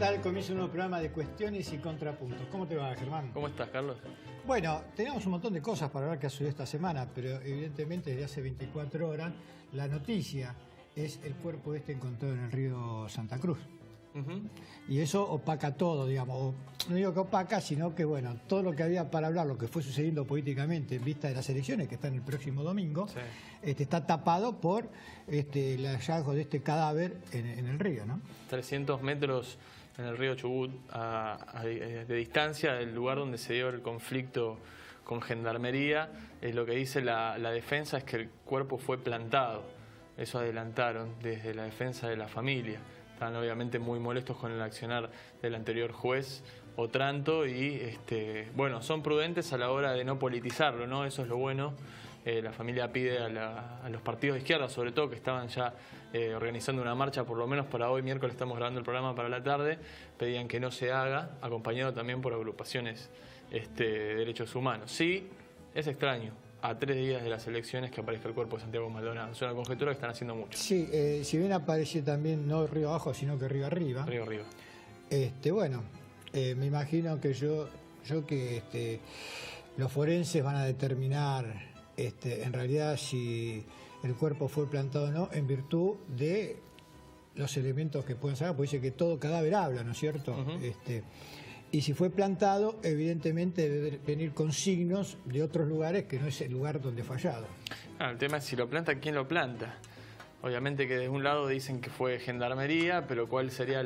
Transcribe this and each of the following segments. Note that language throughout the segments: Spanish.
tal? Comienza un nuevo programa de cuestiones y contrapuntos. ¿Cómo te va, Germán? ¿Cómo estás, Carlos? Bueno, teníamos un montón de cosas para hablar que ha sucedido esta semana, pero evidentemente desde hace 24 horas la noticia es el cuerpo encontrado en el río Santa Cruz. Y eso opaca todo, digamos. No digo que opaca, sino que, bueno, todo lo que había para hablar, lo que fue sucediendo políticamente en vista de las elecciones que están el próximo domingo, sí, está tapado por el hallazgo de este cadáver en el río, ¿no? 300 metros en el río Chubut de distancia del lugar donde se dio el conflicto con Gendarmería. Lo que dice la defensa es que el cuerpo fue plantado. Eso adelantaron desde la defensa de la familia. Están obviamente muy molestos con el accionar del anterior juez Otranto y bueno, son prudentes a la hora de no politizarlo, ¿no? Eso es lo bueno. La familia pide a los partidos de izquierda, sobre todo, que estaban ya organizando una marcha, por lo menos para hoy, miércoles, estamos grabando el programa para la tarde, pedían que no se haga, acompañado también por agrupaciones de derechos humanos. Sí, es extraño, a 3 días de las elecciones, que aparezca el cuerpo de Santiago Maldonado. Es una conjetura que están haciendo mucho. Sí, si bien aparece también no río abajo, sino que río arriba. Río arriba. Bueno, me imagino que yo que los forenses van a determinar en realidad si el cuerpo fue plantado o no, en virtud de los elementos que pueden sacar, porque dice que todo cadáver habla, ¿no es cierto? Y si fue plantado, evidentemente debe venir con signos de otros lugares que no es el lugar donde fue hallado. El tema es si lo planta, ¿quién lo planta? Obviamente que de un lado dicen que fue Gendarmería, pero ¿cuál sería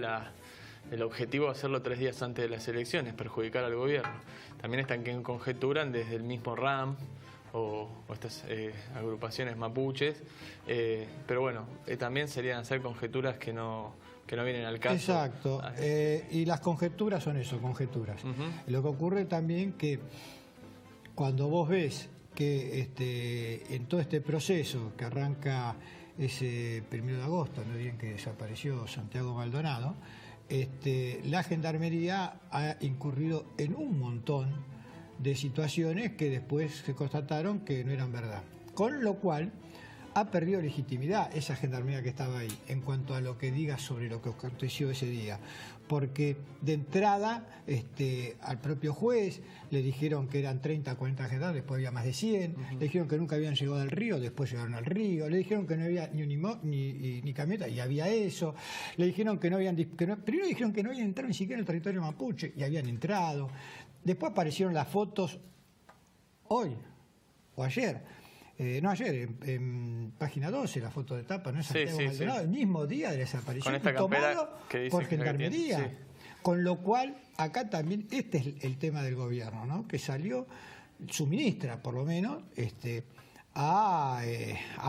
el objetivo de hacerlo 3 días antes de las elecciones? Perjudicar al gobierno. También están que conjeturan desde el mismo RAM o estas agrupaciones mapuches, pero bueno, también serían hacer conjeturas que no vienen al caso. Exacto, y las conjeturas son eso, conjeturas. Lo que ocurre también que cuando vos ves que en todo este proceso que arranca ese 1 de agosto, no bien que desapareció Santiago Maldonado, la Gendarmería ha incurrido en un montón de situaciones que después se constataron que no eran verdad. Con lo cual ha perdido legitimidad esa Gendarmería que estaba ahí en cuanto a lo que diga sobre lo que aconteció ese día. Porque de entrada al propio juez le dijeron que eran 30, 40 gendarmes, después había más de 100. Le dijeron que nunca habían llegado al río, después llegaron al río. Le dijeron que no había ni camioneta, y había eso. Le dijeron que no habían... primero dijeron que no habían entrado ni siquiera en el territorio mapuche, y habían entrado. Después aparecieron las fotos hoy o ayer. No ayer, en página 12, la foto de tapa, ¿no es Santiago Maldonado? Sí. El mismo día de la desaparición, tomado por Gendarmería. Sí. Con lo cual, acá también, este es el tema del gobierno, ¿no? Que salió, su ministra, por lo menos, a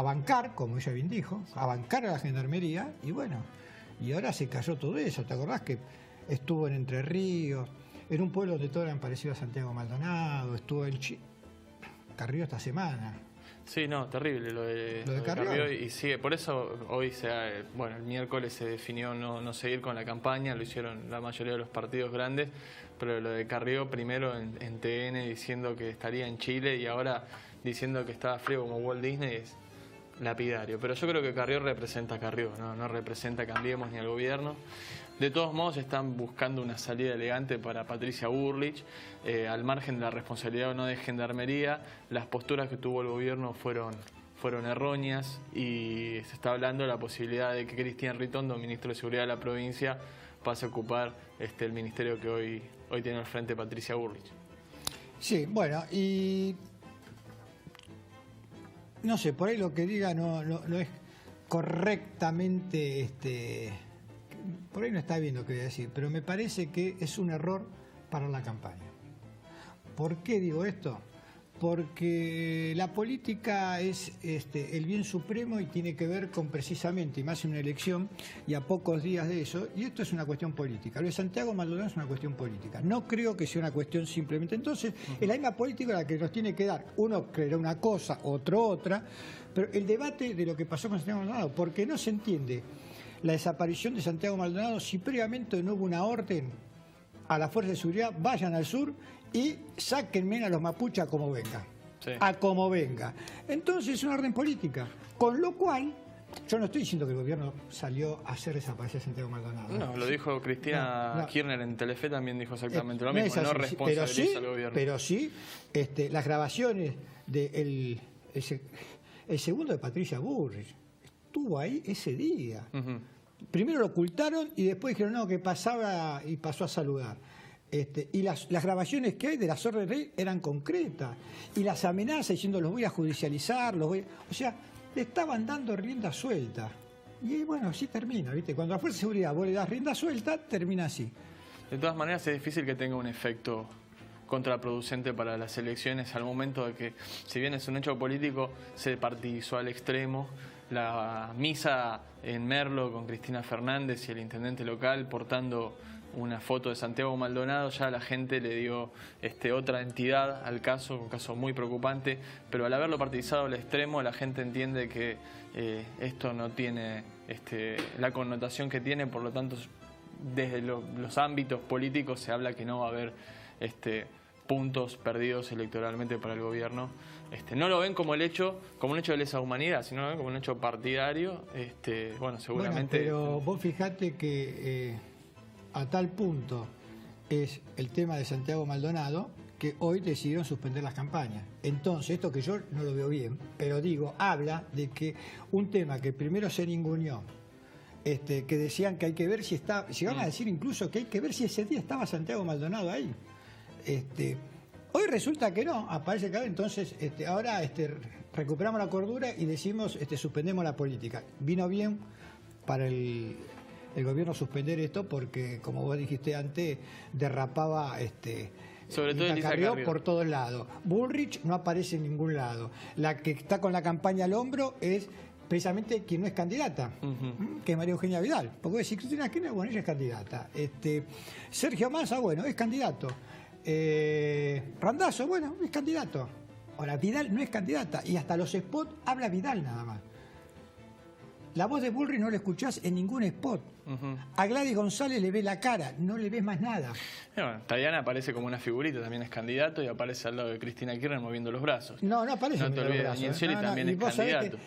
bancar, como ella bien dijo, a bancar a la Gendarmería, y bueno, y ahora se cayó todo eso. ¿Te acordás que estuvo en Entre Ríos, en un pueblo donde todos eran parecidos a Santiago Maldonado, estuvo en Carrió esta semana? Sí, no, terrible lo de Carrió, y sigue. Por eso hoy, bueno, el miércoles se definió no seguir con la campaña, lo hicieron la mayoría de los partidos grandes, pero lo de Carrió primero en TN diciendo que estaría en Chile y ahora diciendo que estaba frío como Walt Disney es lapidario. Pero yo creo que Carrió representa a Carrió, no representa a Cambiemos ni al gobierno. De todos modos están buscando una salida elegante para Patricia Bullrich, al margen de la responsabilidad o no de Gendarmería. Las posturas que tuvo el gobierno fueron erróneas y se está hablando de la posibilidad de que Cristian Ritondo, ministro de Seguridad de la provincia, pase a ocupar el ministerio que hoy tiene al frente Patricia Bullrich. Sí, bueno, y no sé, por ahí lo que diga no es correctamente... por ahí no está bien lo que voy a decir, pero me parece que es un error para la campaña. ¿Por qué digo esto? Porque la política es el bien supremo y tiene que ver con precisamente, y más en una elección, y a pocos días de eso, y esto es una cuestión política. Lo de Santiago Maldonado es una cuestión política. No creo que sea una cuestión simplemente. Entonces, es la misma política la que nos tiene que dar. Uno creerá una cosa, otro otra, pero el debate de lo que pasó con Santiago Maldonado, porque no se entiende la desaparición de Santiago Maldonado si previamente no hubo una orden a las fuerzas de seguridad, vayan al sur y sáquenme a los mapuches a como venga. Sí. A como venga. Entonces es una orden política. Con lo cual Yo no estoy diciendo que el gobierno salió a hacer desaparecer a Santiago Maldonado. No, lo dijo Cristina Kirchner en Telefe, también dijo exactamente lo mismo, no responsabiliza al gobierno. Pero sí, las grabaciones del el segundo de Patricia Bullrich estuvo ahí ese día. Primero lo ocultaron y después dijeron no, que pasaba y pasó a saludar. Y las grabaciones que hay de las órdenes de ley eran concretas. Y las amenazas diciendo los voy a judicializar, o sea, le estaban dando rienda suelta. Y bueno, así termina, ¿viste? Cuando la Fuerza de Seguridad vos le das rienda suelta, termina así. De todas maneras es difícil que tenga un efecto contraproducente para las elecciones al momento de que, si bien es un hecho político, se partidizó al extremo. La misa en Merlo con Cristina Fernández y el intendente local portando una foto de Santiago Maldonado, ya la gente le dio otra entidad al caso, un caso muy preocupante, pero al haberlo partidizado al extremo, la gente entiende que esto no tiene la connotación que tiene, por lo tanto, desde los ámbitos políticos se habla que no va a haber puntos perdidos electoralmente para el gobierno. No lo ven como un hecho de lesa humanidad, sino lo ven como un hecho partidario. Bueno, seguramente. Bueno, pero vos fijate que a tal punto es el tema de Santiago Maldonado que hoy decidieron suspender las campañas. Entonces, esto que yo no lo veo bien, pero digo, habla de que un tema que primero se ninguneó, que decían que hay que ver si está, llegaron a decir incluso que hay que ver si ese día estaba Santiago Maldonado ahí. Hoy resulta que no, aparece que entonces ahora recuperamos la cordura y decimos suspendemos la política. Vino bien para el gobierno suspender esto porque, como vos dijiste antes, derrapaba sobre todo Elisa Carrió por todos lados. Bullrich no aparece en ningún lado. La que está con la campaña al hombro es precisamente quien no es candidata, que es María Eugenia Vidal. Porque vos decís, Cristina Kirchner, bueno, ella es candidata. Sergio Massa, bueno, es candidato. Randazzo, bueno, es candidato. Ahora, Vidal no es candidata. Y hasta los spots habla Vidal nada más. La voz de Bullrich no la escuchás en ningún spot. A Gladys González le ves la cara, no le ves más nada. Bueno, Tayana aparece como una figurita, también es candidato y aparece al lado de Cristina Kirchner moviendo los brazos. No aparece moviendo los brazos. Nincioli también es candidato.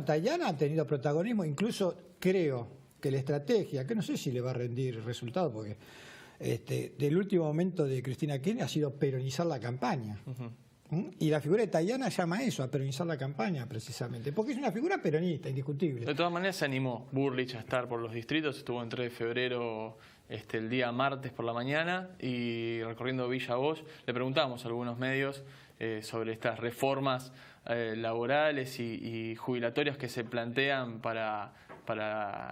Tayana ha tenido protagonismo, incluso creo que la estrategia, que no sé si le va a rendir resultado, porque del último momento de Cristina Kirchner ha sido peronizar la campaña. Y la figura de Tayana llama eso, a peronizar la campaña precisamente, porque es una figura peronista, indiscutible. De todas maneras se animó Bullrich a estar por los distritos, estuvo el 3 de febrero el día martes por la mañana y recorriendo Villa Bosch. Le preguntamos a algunos medios sobre estas reformas laborales y jubilatorias que se plantean para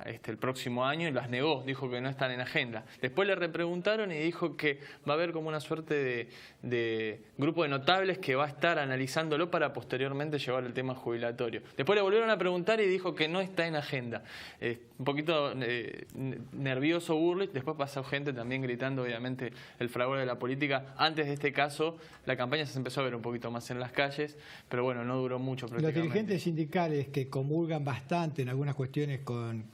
el próximo año y las negó, dijo que no están en agenda. Después le repreguntaron y dijo que va a haber como una suerte de grupo de notables que va a estar analizándolo para posteriormente llevar el tema jubilatorio. Después le volvieron a preguntar y dijo que no está en agenda. Un poquito nervioso Bullrich, después pasó gente también gritando obviamente el fragor de la política. Antes de este caso la campaña se empezó a ver un poquito más en las calles, pero bueno, no duró mucho prácticamente. Los dirigentes sindicales que comulgan bastante en algunas cuestiones con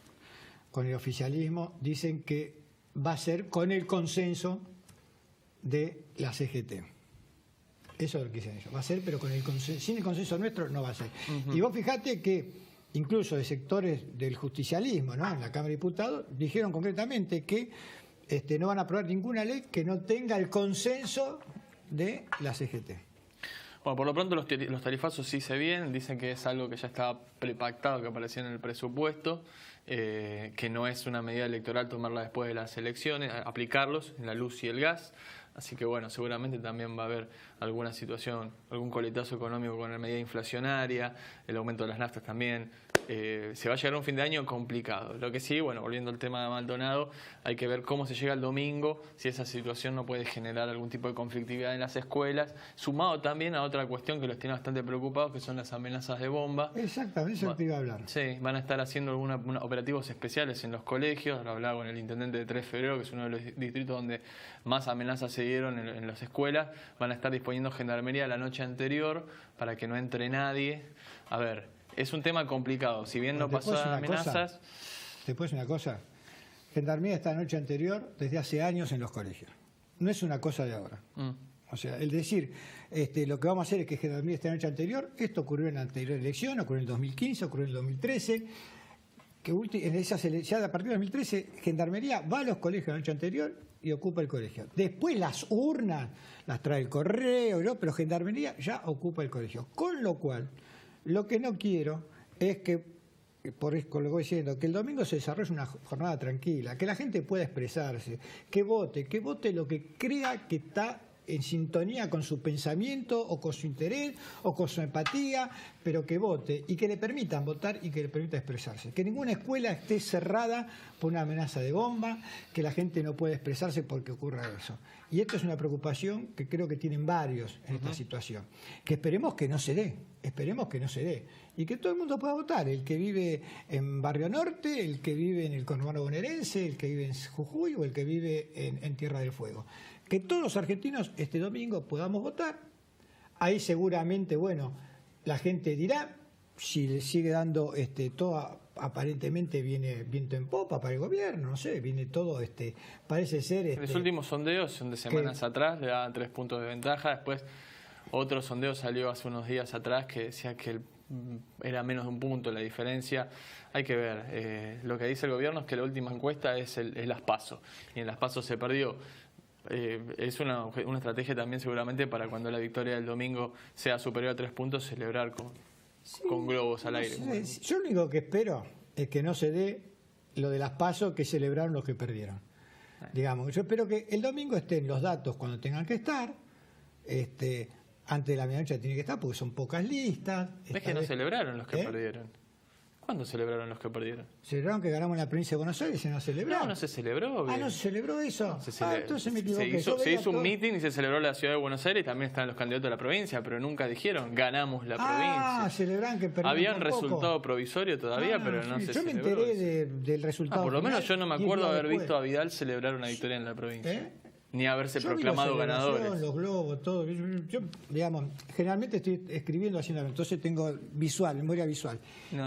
el oficialismo dicen que va a ser con el consenso de la CGT. Eso es lo que dicen ellos. Va a ser, pero sin el consenso nuestro no va a ser. Y vos fijate que incluso de sectores del justicialismo, ¿no?, en la Cámara de Diputados, dijeron concretamente que no van a aprobar ninguna ley que no tenga el consenso de la CGT. Bueno, por lo pronto los tarifazos sí se vienen, dicen que es algo que ya estaba prepactado, que aparecía en el presupuesto, que no es una medida electoral tomarla después de las elecciones, aplicarlos en la luz y el gas. Así que bueno, seguramente también va a haber alguna situación, algún coletazo económico con la medida inflacionaria, el aumento de las naftas también. Se va a llegar a un fin de año complicado. Lo que sí, bueno, volviendo al tema de Maldonado, hay que ver cómo se llega el domingo, si esa situación no puede generar algún tipo de conflictividad en las escuelas, sumado también a otra cuestión que los tiene bastante preocupados, que son las amenazas de bomba. Exactamente, eso te iba a hablar. Sí, van a estar haciendo algunos operativos especiales en los colegios. Lo hablaba con el intendente de 3 de febrero, que es uno de los distritos donde más amenazas se dieron en las escuelas. Van a estar disponiendo gendarmería la noche anterior para que no entre nadie. A ver, es un tema complicado. Si bien no pasó amenazas... ¿Te puedo decir una cosa? Gendarmería está la noche anterior desde hace años en los colegios. No es una cosa de ahora. O sea, el decir, lo que vamos a hacer es que Gendarmería esté la noche anterior, esto ocurrió en la anterior elección, ocurrió en el 2015, ocurrió en el 2013. ya a partir de 2013, Gendarmería va a los colegios la noche anterior y ocupa el colegio. Después las urnas las trae el correo, ¿no? Pero Gendarmería ya ocupa el colegio. Con lo cual, lo que no quiero es que, por eso lo voy diciendo, que el domingo se desarrolle una jornada tranquila, que la gente pueda expresarse, que vote lo que crea que está en sintonía con su pensamiento o con su interés o con su empatía, pero que vote y que le permitan votar y que le permita expresarse. Que ninguna escuela esté cerrada por una amenaza de bomba, que la gente no pueda expresarse porque ocurra eso. Y esto es una preocupación que creo que tienen varios en esta situación. Que esperemos que no se dé, y que todo el mundo pueda votar, el que vive en Barrio Norte, el que vive en el conurbano bonaerense, el que vive en Jujuy o el que vive en Tierra del Fuego. Que todos los argentinos este domingo podamos votar. Ahí seguramente, bueno, la gente dirá si le sigue dando todo, aparentemente viene viento en popa para el gobierno, no sé, viene todo, parece ser... Los últimos sondeos son de semanas atrás, le daban 3 puntos de ventaja, después otro sondeo salió hace unos días atrás que decía que era menos de un punto la diferencia. Hay que ver, lo que dice el gobierno es que la última encuesta es las PASO, y en las PASO se perdió. Es una estrategia también seguramente para cuando la victoria del domingo sea superior a 3 puntos, celebrar con globos al aire. Yo lo único que espero es que no se dé lo de las PASO que celebraron los que perdieron. Digamos, yo espero que el domingo estén los datos cuando tengan que estar, antes de la medianoche tiene que estar porque son pocas listas. ¿Ves que no celebraron los que perdieron? ¿Cuándo celebraron los que perdieron? Celebraron que ganamos en la provincia de Buenos Aires y no celebraron. No se celebró. ¿No se celebró eso? Entonces me equivoqué. Se hizo un meeting y se celebró en la ciudad de Buenos Aires y también están los candidatos de la provincia, pero nunca dijeron ganamos la provincia. Celebraron que perdieron. Había un resultado provisorio todavía, pero no se celebró. Yo me enteré del resultado. Por lo menos yo no me acuerdo haber visto a Vidal celebrar una victoria en la provincia. Ni haberse proclamado ganadores. Los globos, todo. Yo, digamos, generalmente estoy escribiendo, haciendo, entonces tengo memoria visual.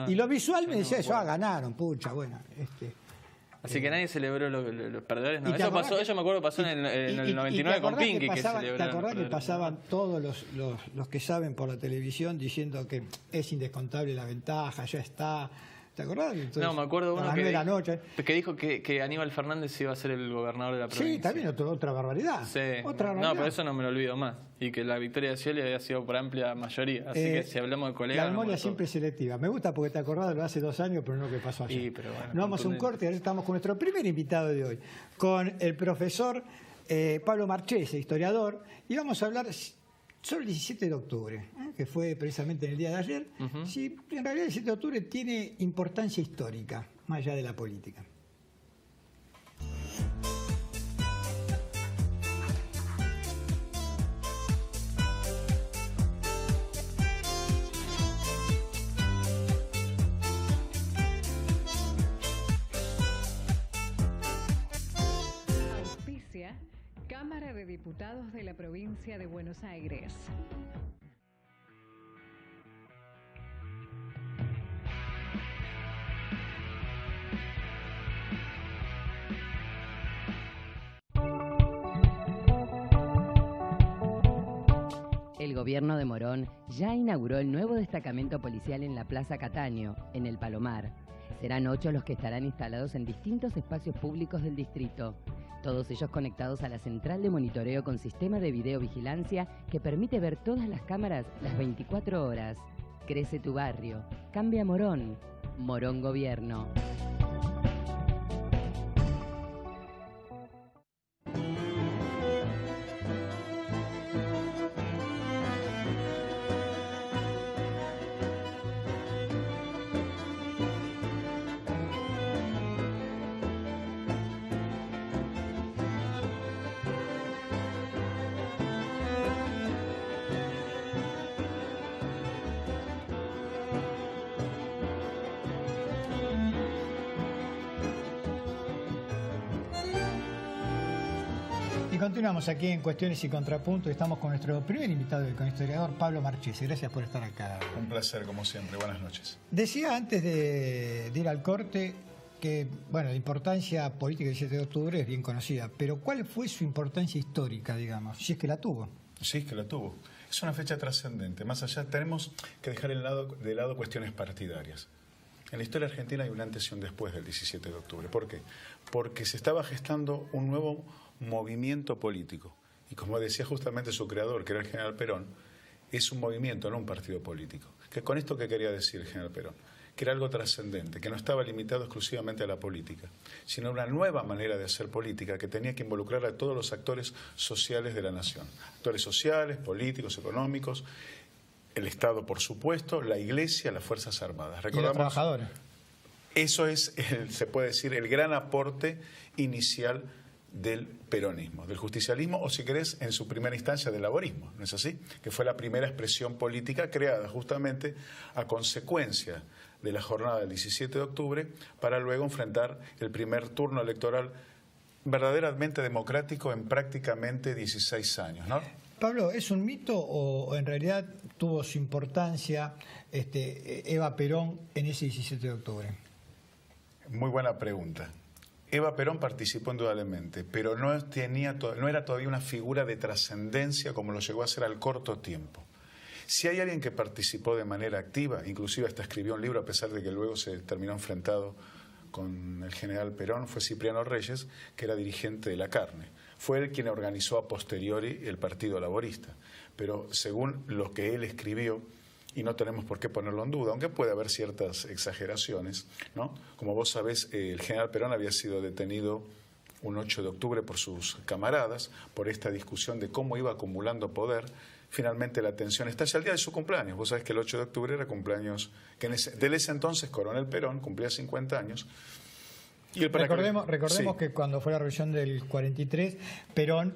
Y lo visual me decía, ganaron, pucha, bueno. Así que nadie celebró los perdedores. No. Eso me acuerdo pasó en el 99 con Pinky, que celebraron. ¿Te acordás que pasaban todos los que saben por la televisión diciendo que es indescontable la ventaja, ya está? ¿Te acordás? Entonces, no, me acuerdo uno que dijo que Aníbal Fernández iba a ser el gobernador de la provincia. Sí, también otra barbaridad. Sí. No, pero eso no me lo olvido más. Y que la victoria de Scioli había sido por amplia mayoría. Así que si hablamos de colegas... La memoria siempre es selectiva. Me gusta porque te acordás de lo de hace 2 años, pero no lo que pasó ayer. Sí, pero bueno, nos vamos a un corte y ahora estamos con nuestro primer invitado de hoy, con el profesor Pablo Marchese, historiador, y vamos a hablar sobre el 17 de octubre, que fue precisamente en el día de ayer. Sí, en realidad el 17 de octubre tiene importancia histórica, más allá de la política. Cámara de Diputados de la Provincia de Buenos Aires. El gobierno de Morón ya inauguró el nuevo destacamento policial en la Plaza Cataño, en el Palomar. Serán 8 los que estarán instalados en distintos espacios públicos del distrito. Todos ellos conectados a la central de monitoreo con sistema de videovigilancia que permite ver todas las cámaras las 24 horas. Crece tu barrio. Cambia Morón. Morón Gobierno. Y continuamos aquí en Cuestiones y Contrapuntos. Estamos con nuestro primer invitado, el historiador Pablo Marchese. Gracias por estar acá. Un placer, como siempre. Buenas noches. Decía antes de ir al corte que, bueno, la importancia política del 17 de octubre es bien conocida, pero ¿cuál fue su importancia histórica, digamos? Si es que la tuvo. Sí, es que la tuvo. Es una fecha trascendente. Más allá, tenemos que dejar de lado cuestiones partidarias. En la historia argentina hay un antes y un después del 17 de octubre. ¿Por qué? Porque se estaba gestando un nuevo movimiento político. Y como decía justamente su creador, que era el general Perón, es un movimiento, no un partido político. ¿Con esto qué quería decir el general Perón? Que era algo trascendente, que no estaba limitado exclusivamente a la política, sino una nueva manera de hacer política que tenía que involucrar a todos los actores sociales de la nación. Actores sociales, políticos, económicos, el Estado, por supuesto, la Iglesia, las Fuerzas Armadas. Y los trabajadores. Eso es, se puede decir, el gran aporte inicial del peronismo, del justicialismo, o si querés, en su primera instancia, del laborismo, ¿no es así? Que fue la primera expresión política creada justamente a consecuencia de la jornada del 17 de octubre para luego enfrentar el primer turno electoral verdaderamente democrático en prácticamente 16 años, ¿no? Pablo, ¿es un mito o en realidad tuvo su importancia Eva Perón en ese 17 de octubre? Muy buena pregunta. Eva Perón participó indudablemente, pero no era todavía una figura de trascendencia como lo llegó a ser al corto tiempo. Si hay alguien que participó de manera activa, inclusive hasta escribió un libro, a pesar de que luego se terminó enfrentado con el general Perón, fue Cipriano Reyes, que era dirigente de la carne. Fue él quien organizó a posteriori el Partido Laborista. Pero según lo que él escribió, y no tenemos por qué ponerlo en duda, aunque puede haber ciertas exageraciones, ¿no? Como vos sabés, el general Perón había sido detenido un 8 de octubre por sus camaradas, por esta discusión de cómo iba acumulando poder. Finalmente la tensión estalla el día de su cumpleaños. Vos sabés que el 8 de octubre era cumpleaños, que de ese entonces Coronel Perón cumplía 50 años. Y recordemos sí, que cuando fue la revolución del 43, Perón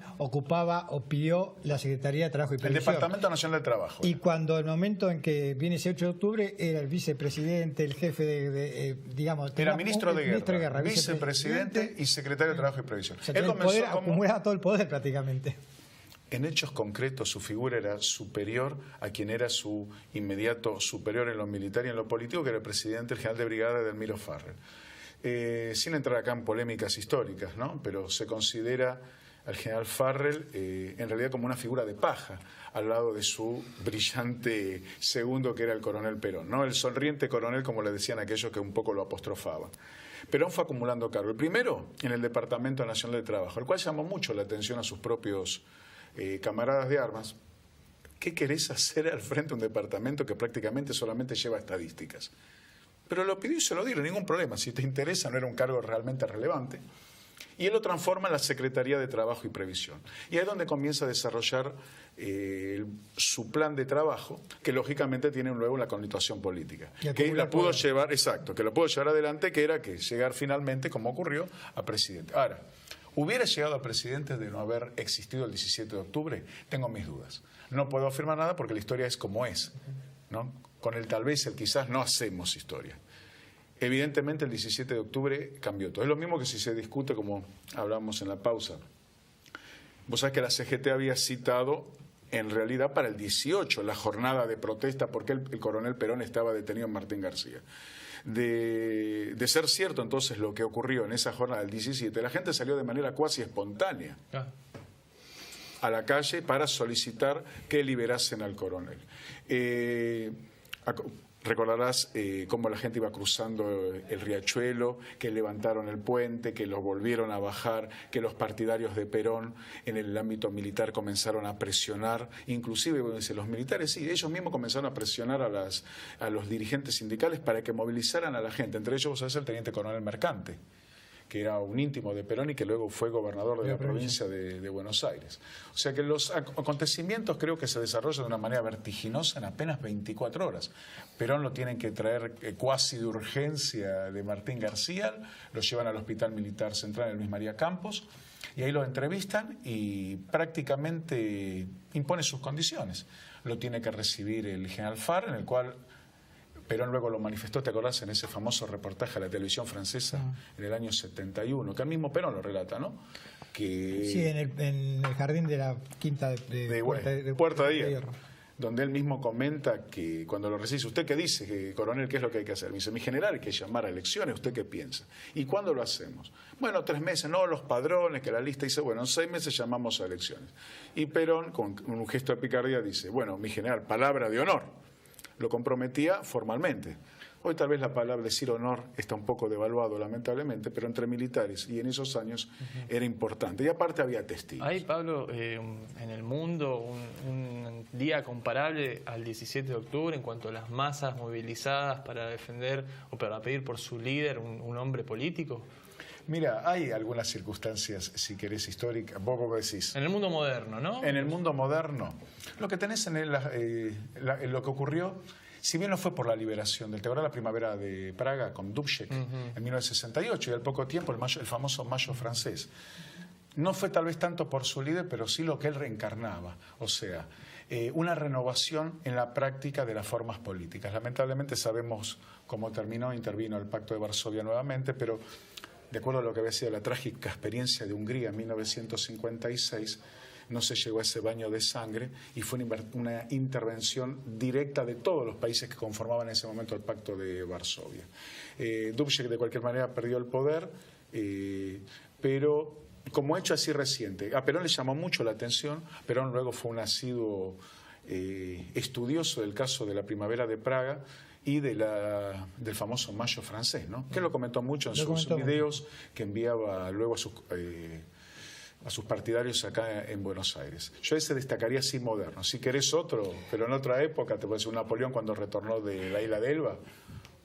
pidió la Secretaría de Trabajo y Previsión. El Departamento Nacional del Trabajo. Y cuando el momento en que viene ese 8 de octubre, era el vicepresidente, el jefe digamos... Era ministro de Guerra, vicepresidente y secretario de Trabajo y Previsión. O sea, acumulaba todo el poder prácticamente. En hechos concretos, su figura era superior a quien era su inmediato superior en lo militar y en lo político, que era el presidente, el general de brigada Edelmiro Farrell. Sin entrar acá en polémicas históricas, ¿no? Pero se considera al general Farrell en realidad como una figura de paja al lado de su brillante segundo, que era el coronel Perón, ¿no? El sonriente coronel, como le decían aquellos que un poco lo apostrofaban. Perón fue acumulando cargos. El primero en el Departamento Nacional de Trabajo, el cual llamó mucho la atención a sus propios camaradas de armas. ¿Qué querés hacer al frente de un departamento que prácticamente solamente lleva estadísticas? Pero lo pidió y se lo dieron, ningún problema. Si te interesa, no era un cargo realmente relevante. Y él lo transforma en la Secretaría de Trabajo y Previsión. Y ahí es donde comienza a desarrollar su plan de trabajo, que lógicamente tiene luego una connotación política. Que la pudo llevar, exacto, que lo pudo llevar adelante, que era que llegar finalmente, como ocurrió, a presidente. Ahora, ¿hubiera llegado a presidente de no haber existido el 17 de octubre? Tengo mis dudas. No puedo afirmar nada porque la historia es como es, ¿no? Con el tal vez, el quizás, no hacemos historia. Evidentemente el 17 de octubre cambió todo. Es lo mismo que si se discute, como hablamos en la pausa. Vos sabés que la CGT había citado, en realidad, para el 18, la jornada de protesta, porque el coronel Perón estaba detenido en Martín García. De ser cierto, entonces, lo que ocurrió en esa jornada del 17, la gente salió de manera cuasi espontánea a la calle para solicitar que liberasen al coronel. Recordarás cómo la gente iba cruzando el riachuelo, que levantaron el puente, que los volvieron a bajar, que los partidarios de Perón en el ámbito militar comenzaron a presionar, inclusive los militares, sí, ellos mismos comenzaron a presionar a los dirigentes sindicales para que movilizaran a la gente, entre ellos, vos sabés, el teniente coronel Mercante, que era un íntimo de Perón y que luego fue gobernador de la provincia de Buenos Aires. O sea que los acontecimientos creo que se desarrollan de una manera vertiginosa en apenas 24 horas. Perón lo tienen que traer cuasi de urgencia de Martín García, lo llevan al Hospital Militar Central en Luis María Campos, y ahí lo entrevistan y prácticamente impone sus condiciones. Lo tiene que recibir el general Farr, en el cual Perón luego lo manifestó, ¿te acordás? En ese famoso reportaje a la televisión francesa en el año 71, que al mismo Perón lo relata, ¿no? Que sí, en el jardín de la quinta de Puerta de Hierro, donde él mismo comenta que cuando lo recibe, ¿usted qué dice, coronel? ¿Qué es lo que hay que hacer? Me dice, mi general, hay que llamar a elecciones, ¿usted qué piensa? ¿Y cuándo lo hacemos? Bueno, 3 meses, no, los padrones, que la lista dice, bueno, en 6 meses llamamos a elecciones. Y Perón, con un gesto de picardía, dice, bueno, mi general, palabra de honor. Lo comprometía formalmente. Hoy tal vez la palabra decir honor está un poco devaluado, lamentablemente, pero entre militares y en esos años era importante. Y aparte había testigos. ¿Hay, Pablo, en el mundo un día comparable al 17 de octubre en cuanto a las masas movilizadas para defender o para pedir por su líder, un hombre político? Mira, hay algunas circunstancias, si querés, históricas. Vos decís. En el mundo moderno, ¿no? En el mundo moderno. Lo que tenés en lo que ocurrió, si bien no fue por la liberación del, ¿te acuerdas la primavera de Praga con Dubček en 1968 y al poco tiempo el famoso Mayo francés? No fue tal vez tanto por su líder, pero sí lo que él reencarnaba, o sea, una renovación en la práctica de las formas políticas. Lamentablemente sabemos cómo intervino el Pacto de Varsovia nuevamente, pero de acuerdo a lo que había sido la trágica experiencia de Hungría en 1956, no se llegó a ese baño de sangre y fue una intervención directa de todos los países que conformaban en ese momento el Pacto de Varsovia. Dubček de cualquier manera perdió el poder, pero como hecho así reciente, a Perón le llamó mucho la atención. Perón luego fue un asiduo estudioso del caso de la primavera de Praga y del famoso Mayo francés, ¿no? Que lo comentó mucho en sus videos que enviaba luego a sus partidarios acá en Buenos Aires. Yo ese destacaría así moderno. Si querés otro, pero en otra época, te puede decir Napoleón cuando retornó de la isla de Elba,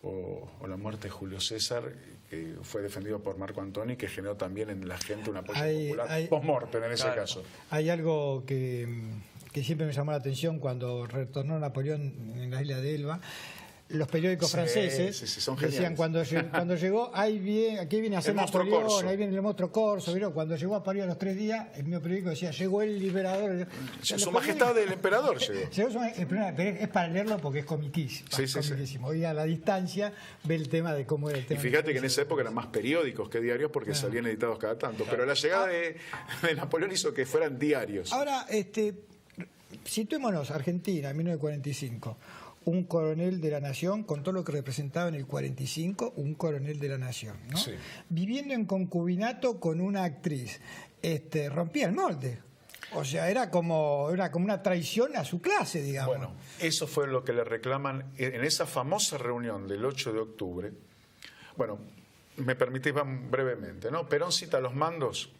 o la muerte de Julio César, que fue defendido por Marco Antoni, que generó también en la gente un apoyo popular post-mortem en ese caso. Hay algo que siempre me llamó la atención cuando retornó Napoleón en la isla de Elba. Los periódicos franceses son decían cuando llegó, aquí viene a hacer Napoleón, ahí viene el monstruo corso. ¿Vieron? Cuando llegó a París a los 3 días, el mismo periódico decía, llegó el liberador. Su majestad del emperador llegó. Pero es para leerlo porque es comiquísimo. Hoy a la distancia ve el tema de cómo era el tema. Y fíjate que en esa época eran más periódicos que diarios porque salían editados cada tanto. Pero la llegada de Napoleón hizo que fueran diarios. Ahora, situémonos, Argentina, en 1945. Un coronel de la Nación, con todo lo que representaba en el 45, un coronel de la Nación, ¿no? Sí. Viviendo en concubinato con una actriz, rompía el molde. O sea, era como una traición a su clase, digamos. Bueno, eso fue lo que le reclaman en esa famosa reunión del 8 de octubre. Bueno, me permitís brevemente, ¿no? Perón cita los mandos,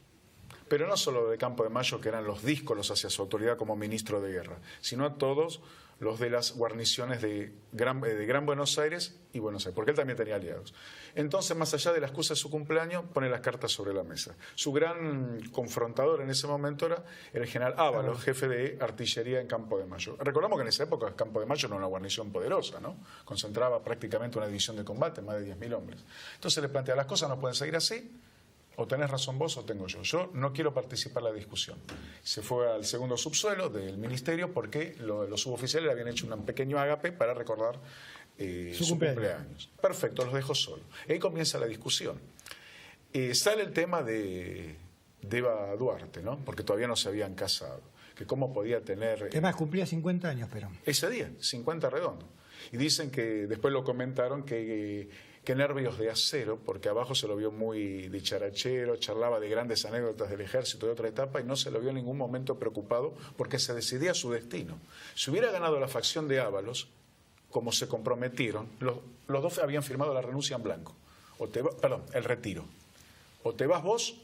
pero no solo de Campo de Mayo, que eran los díscolos hacia su autoridad como ministro de guerra, sino a todos los de las guarniciones de Gran Buenos Aires y Buenos Aires, porque él también tenía aliados. Entonces, más allá de la excusa de su cumpleaños, pone las cartas sobre la mesa. Su gran confrontador en ese momento era el general Ábalos, jefe de artillería en Campo de Mayo. Recordamos que en esa época Campo de Mayo era una guarnición poderosa, ¿no? Concentraba prácticamente una división de combate, más de 10.000 hombres. Entonces le plantea, las cosas no pueden seguir así. O tenés razón vos o tengo yo. Yo no quiero participar en la discusión. Se fue al segundo subsuelo del ministerio porque los suboficiales le habían hecho un pequeño ágape para recordar su cumpleaños. Perfecto, los dejo solos. Ahí comienza la discusión. Sale el tema de Eva Duarte, ¿no? Porque todavía no se habían casado. Que cómo podía tener... Además, cumplía 50 años, pero... Ese día, 50 redondo. Y dicen que, después lo comentaron, que nervios de acero, porque abajo se lo vio muy dicharachero, charlaba de grandes anécdotas del ejército de otra etapa y no se lo vio en ningún momento preocupado porque se decidía su destino. Si hubiera ganado la facción de Ábalos, como se comprometieron, los dos habían firmado la renuncia en blanco, el retiro. O te vas vos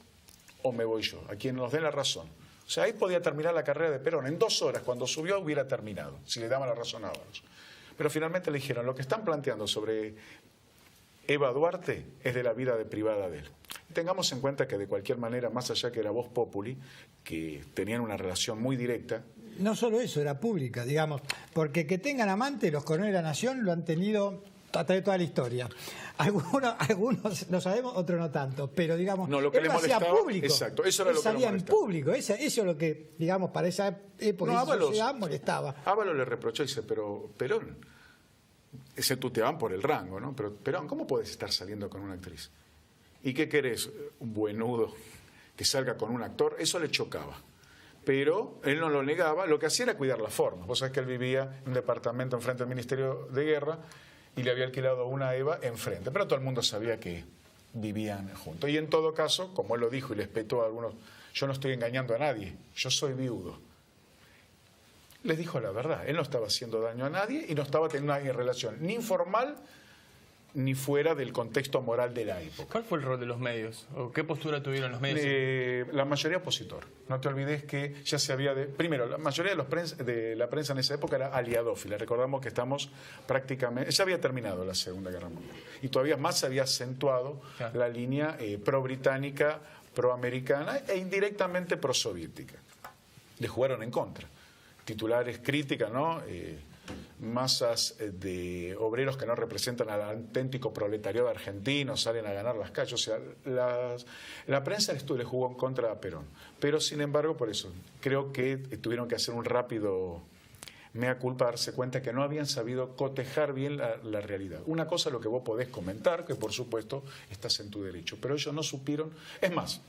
o me voy yo, a quien nos dé la razón. O sea, ahí podía terminar la carrera de Perón. En 2 horas, cuando subió, hubiera terminado, si le daban la razón a Ábalos. Pero finalmente le dijeron, lo que están planteando sobre Eva Duarte es de la vida privada de él. Tengamos en cuenta que de cualquier manera, más allá que era voz populi, que tenían una relación muy directa. No solo eso, era pública, digamos, porque que tengan amante, los coroneles de la Nación lo han tenido a través de toda la historia. Algunos lo sabemos, otros no tanto, pero digamos, no, lo que él le molestaba, público. Exacto, eso era lo que salía en público, eso es lo que, digamos, para esa época sociedad molestaba. Ábalos le reprochó y dice, pero Perón, ese tuteaban por el rango, ¿no? Pero Perón, ¿cómo podés estar saliendo con una actriz? ¿Y qué querés? Un buenudo que salga con un actor. Eso le chocaba. Pero él no lo negaba, lo que hacía era cuidar las formas. Vos sabés que él vivía en un departamento enfrente del Ministerio de Guerra y le había alquilado una Eva enfrente. Pero todo el mundo sabía que vivían juntos. Y en todo caso, como él lo dijo y le espetó a algunos, yo no estoy engañando a nadie, yo soy viudo. Les dijo la verdad, él no estaba haciendo daño a nadie y no estaba teniendo una relación ni informal ni fuera del contexto moral de la época. ¿Cuál fue el rol de los medios? ¿O qué postura tuvieron los medios? La mayoría opositor. No te olvides que ya se había... Primero, la mayoría de la prensa en esa época era aliadófila. Recordamos que estamos prácticamente... Ya había terminado la Segunda Guerra Mundial. Y todavía más se había acentuado la línea pro-británica, pro-americana e indirectamente pro-soviética. Le jugaron en contra. Titulares críticas, ¿no? Masas de obreros que no representan al auténtico proletariado argentino salen a ganar las calles. O sea, la prensa le jugó en contra a Perón. Pero, sin embargo, por eso, creo que tuvieron que hacer un rápido mea culpa, darse cuenta que no habían sabido cotejar bien la realidad. Una cosa es lo que vos podés comentar, que por supuesto estás en tu derecho, pero ellos no supieron. Es más,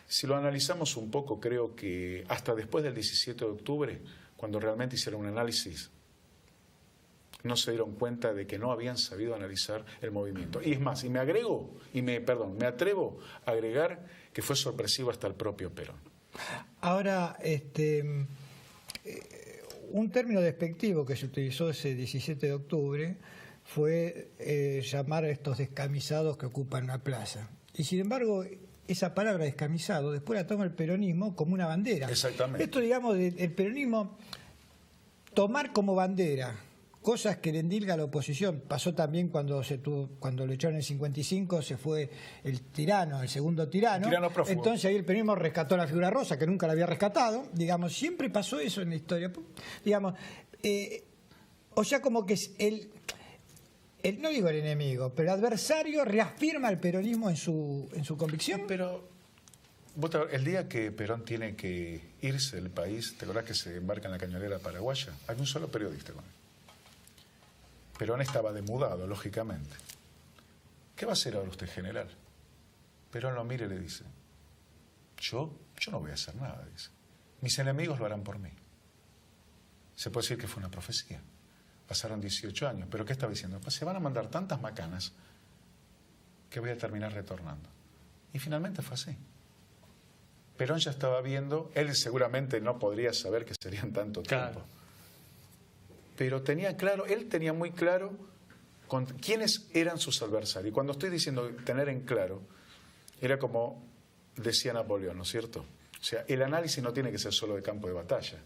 si lo analizamos un poco, creo que hasta después del 17 de octubre, cuando realmente hicieron un análisis, no se dieron cuenta de que no habían sabido analizar el movimiento. Y es más, y me atrevo a agregar que fue sorpresivo hasta el propio Perón. Ahora, un término despectivo que se utilizó ese 17 de octubre fue llamar a estos descamisados que ocupan la plaza. Y sin embargo, esa palabra descamisado después la toma el peronismo como una bandera. Exactamente. Esto, digamos, el peronismo tomar como bandera cosas que le endilga a la oposición. Pasó también cuando lo echaron en el 55, se fue el tirano, el segundo tirano. Entonces ahí el peronismo rescató la figura rosa, que nunca la había rescatado. Digamos, siempre pasó eso en la historia. Digamos, o sea, como que no digo el enemigo, pero el adversario reafirma el peronismo en su convicción. Pero el día que Perón tiene que irse del país, ¿te acordás que se embarca en la cañonera paraguaya? Hay un solo periodista con él. Perón estaba demudado, lógicamente. ¿Qué va a hacer ahora usted, general? Perón lo mira y le dice, yo no voy a hacer nada, dice. Mis enemigos lo harán por mí. Se puede decir que fue una profecía. Pasaron 18 años, pero ¿qué estaba diciendo? Pues se van a mandar tantas macanas que voy a terminar retornando. Y finalmente fue así. Perón ya estaba viendo, él seguramente no podría saber que serían tanto tiempo. Claro. Pero él tenía muy claro quiénes eran sus adversarios. Y cuando estoy diciendo tener en claro, era como decía Napoleón, ¿no es cierto? O sea, el análisis no tiene que ser solo de campo de batalla,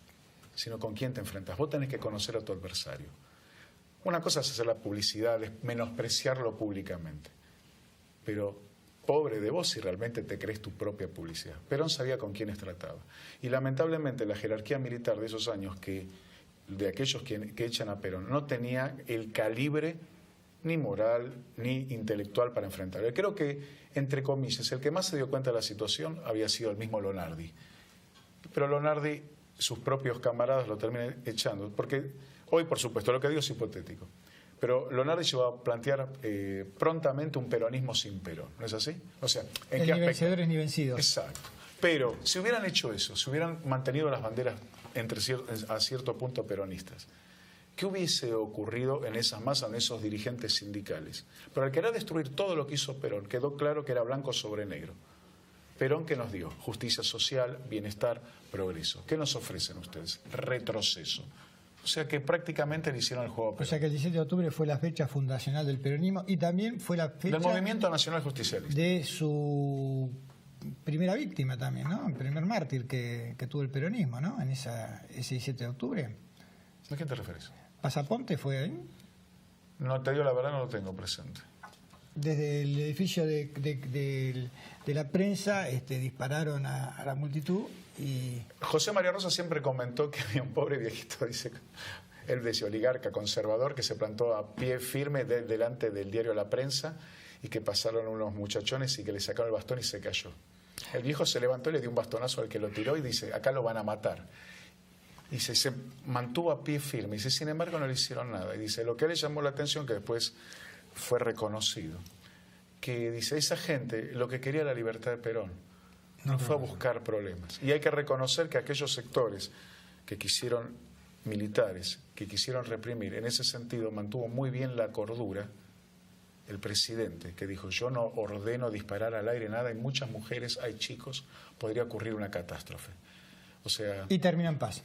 sino con quién te enfrentas. Vos tenés que conocer a tu adversario. Una cosa es hacer la publicidad, es menospreciarlo públicamente. Pero pobre de vos si realmente te crees tu propia publicidad. Perón sabía con quiénes trataba. Y lamentablemente la jerarquía militar de esos años de aquellos que echan a Perón, no tenía el calibre ni moral ni intelectual para enfrentarlo. Creo que, entre comillas, el que más se dio cuenta de la situación había sido el mismo Lonardi. Pero Lonardi, sus propios camaradas lo terminan echando, porque hoy, por supuesto, lo que digo es hipotético. Pero Lonardi llegó a plantear prontamente un peronismo sin Perón, ¿no es así? O sea, ¿en qué aspecto? Ni vencedores ni vencidos. Exacto. Pero si hubieran hecho eso, si hubieran mantenido las banderas a cierto punto peronistas, ¿qué hubiese ocurrido en esas masas, en esos dirigentes sindicales? Pero al querer destruir todo lo que hizo Perón, quedó claro que era blanco sobre negro. Perón, ¿qué nos dio? Justicia social, bienestar, progreso. ¿Qué nos ofrecen ustedes? Retroceso. O sea que prácticamente le hicieron el juego a Perón. O sea que el 17 de octubre fue la fecha fundacional del peronismo y también fue la fecha del Movimiento Nacional Justicialista. De su primera víctima también, ¿no? El primer mártir que tuvo el peronismo, ¿no? En ese 17 de octubre. ¿A qué te refieres? ¿Pasaponte fue ahí? No, te digo la verdad, no lo tengo presente. Desde el edificio de la prensa dispararon a la multitud y... José María Rosa siempre comentó que había un pobre viejito, dice, él decía oligarca conservador, que se plantó a pie firme delante del diario La Prensa y que pasaron unos muchachones y que le sacaron el bastón y se cayó. El viejo se levantó y le dio un bastonazo al que lo tiró y dice, acá lo van a matar. Y se mantuvo a pie firme. Y dice, sin embargo, no le hicieron nada. Y dice, lo que le llamó la atención, que después fue reconocido, que dice, esa gente lo que quería era la libertad de Perón. No fue a buscar problemas. Y hay que reconocer que aquellos sectores que quisieron, militares, que quisieron reprimir, en ese sentido mantuvo muy bien la cordura el presidente, que dijo, yo no ordeno disparar al aire nada, hay muchas mujeres, hay chicos, podría ocurrir una catástrofe. O sea... Y terminó en paz.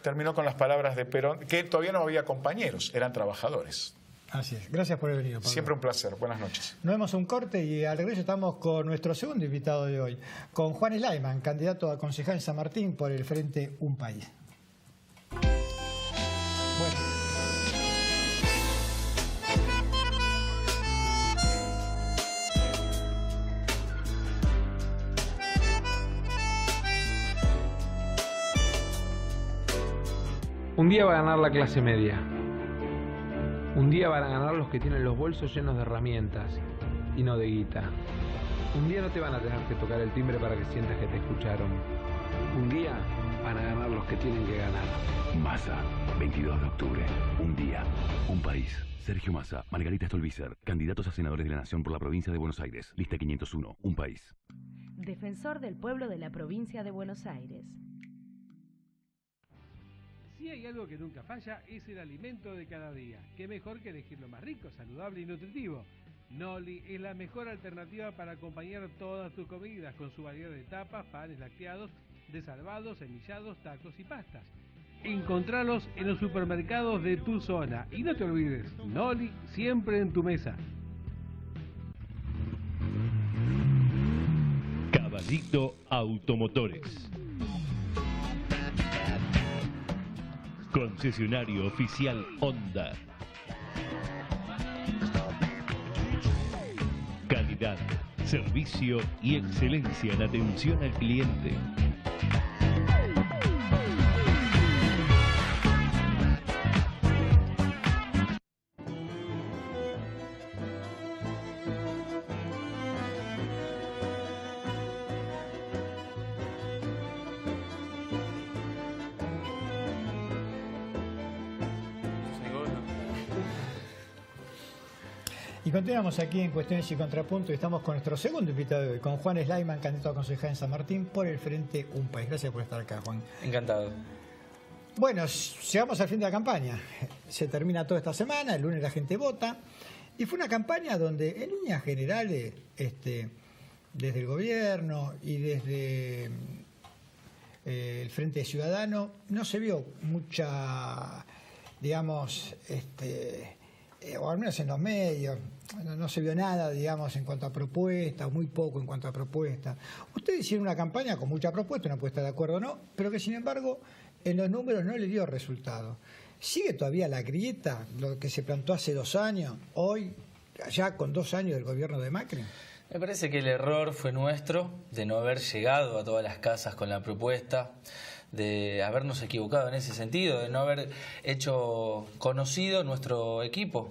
Terminó con las palabras de Perón, que todavía no había compañeros, eran trabajadores. Así es. Gracias por haber venido, Pablo. Siempre un placer. Buenas noches. Nos vemos un corte y al regreso estamos con nuestro segundo invitado de hoy, con Juan Slayman, candidato a concejal en San Martín por el Frente Un País. Bueno. Un día va a ganar la clase media. Un día van a ganar los que tienen los bolsos llenos de herramientas y no de guita. Un día no te van a tener que tocar el timbre para que sientas que te escucharon. Un día van a ganar los que tienen que ganar. Massa, 22 de octubre. Un día, un país. Sergio Massa, Margarita Stolbizer, candidatos a senadores de la Nación por la provincia de Buenos Aires. Lista 501, un país. Defensor del pueblo de la provincia de Buenos Aires. Si hay algo que nunca falla, es el alimento de cada día. Qué mejor que elegir lo más rico, saludable y nutritivo. Noli es la mejor alternativa para acompañar todas tus comidas, con su variedad de tapas, panes lácteados, desalvados, semillados, tacos y pastas. Encontralos en los supermercados de tu zona. Y no te olvides, Noli siempre en tu mesa. Caballito Automotores. Concesionario oficial Honda. Calidad, servicio y excelencia en atención al cliente. Y continuamos aquí en Cuestiones y Contrapunto y estamos con nuestro segundo invitado de hoy, con Juan Slayman, candidato a concejal en San Martín por el Frente Un País. Gracias por estar acá, Juan. Encantado. Bueno, llegamos al fin de la campaña. Se termina toda esta semana, el lunes la gente vota. Y fue una campaña donde, en líneas generales, desde el gobierno y desde el Frente Ciudadano, no se vio mucha, digamos, o al menos en los medios, no se vio nada, digamos, en cuanto a propuestas, muy poco en cuanto a propuestas. Ustedes hicieron una campaña con mucha propuesta, una puesta de acuerdo o no, pero que sin embargo en los números no le dio resultado. ¿Sigue todavía la grieta, lo que se plantó hace 2 años, hoy, ya con 2 años del gobierno de Macri? Me parece que el error fue nuestro de no haber llegado a todas las casas con la propuesta, de habernos equivocado en ese sentido, de no haber hecho conocido nuestro equipo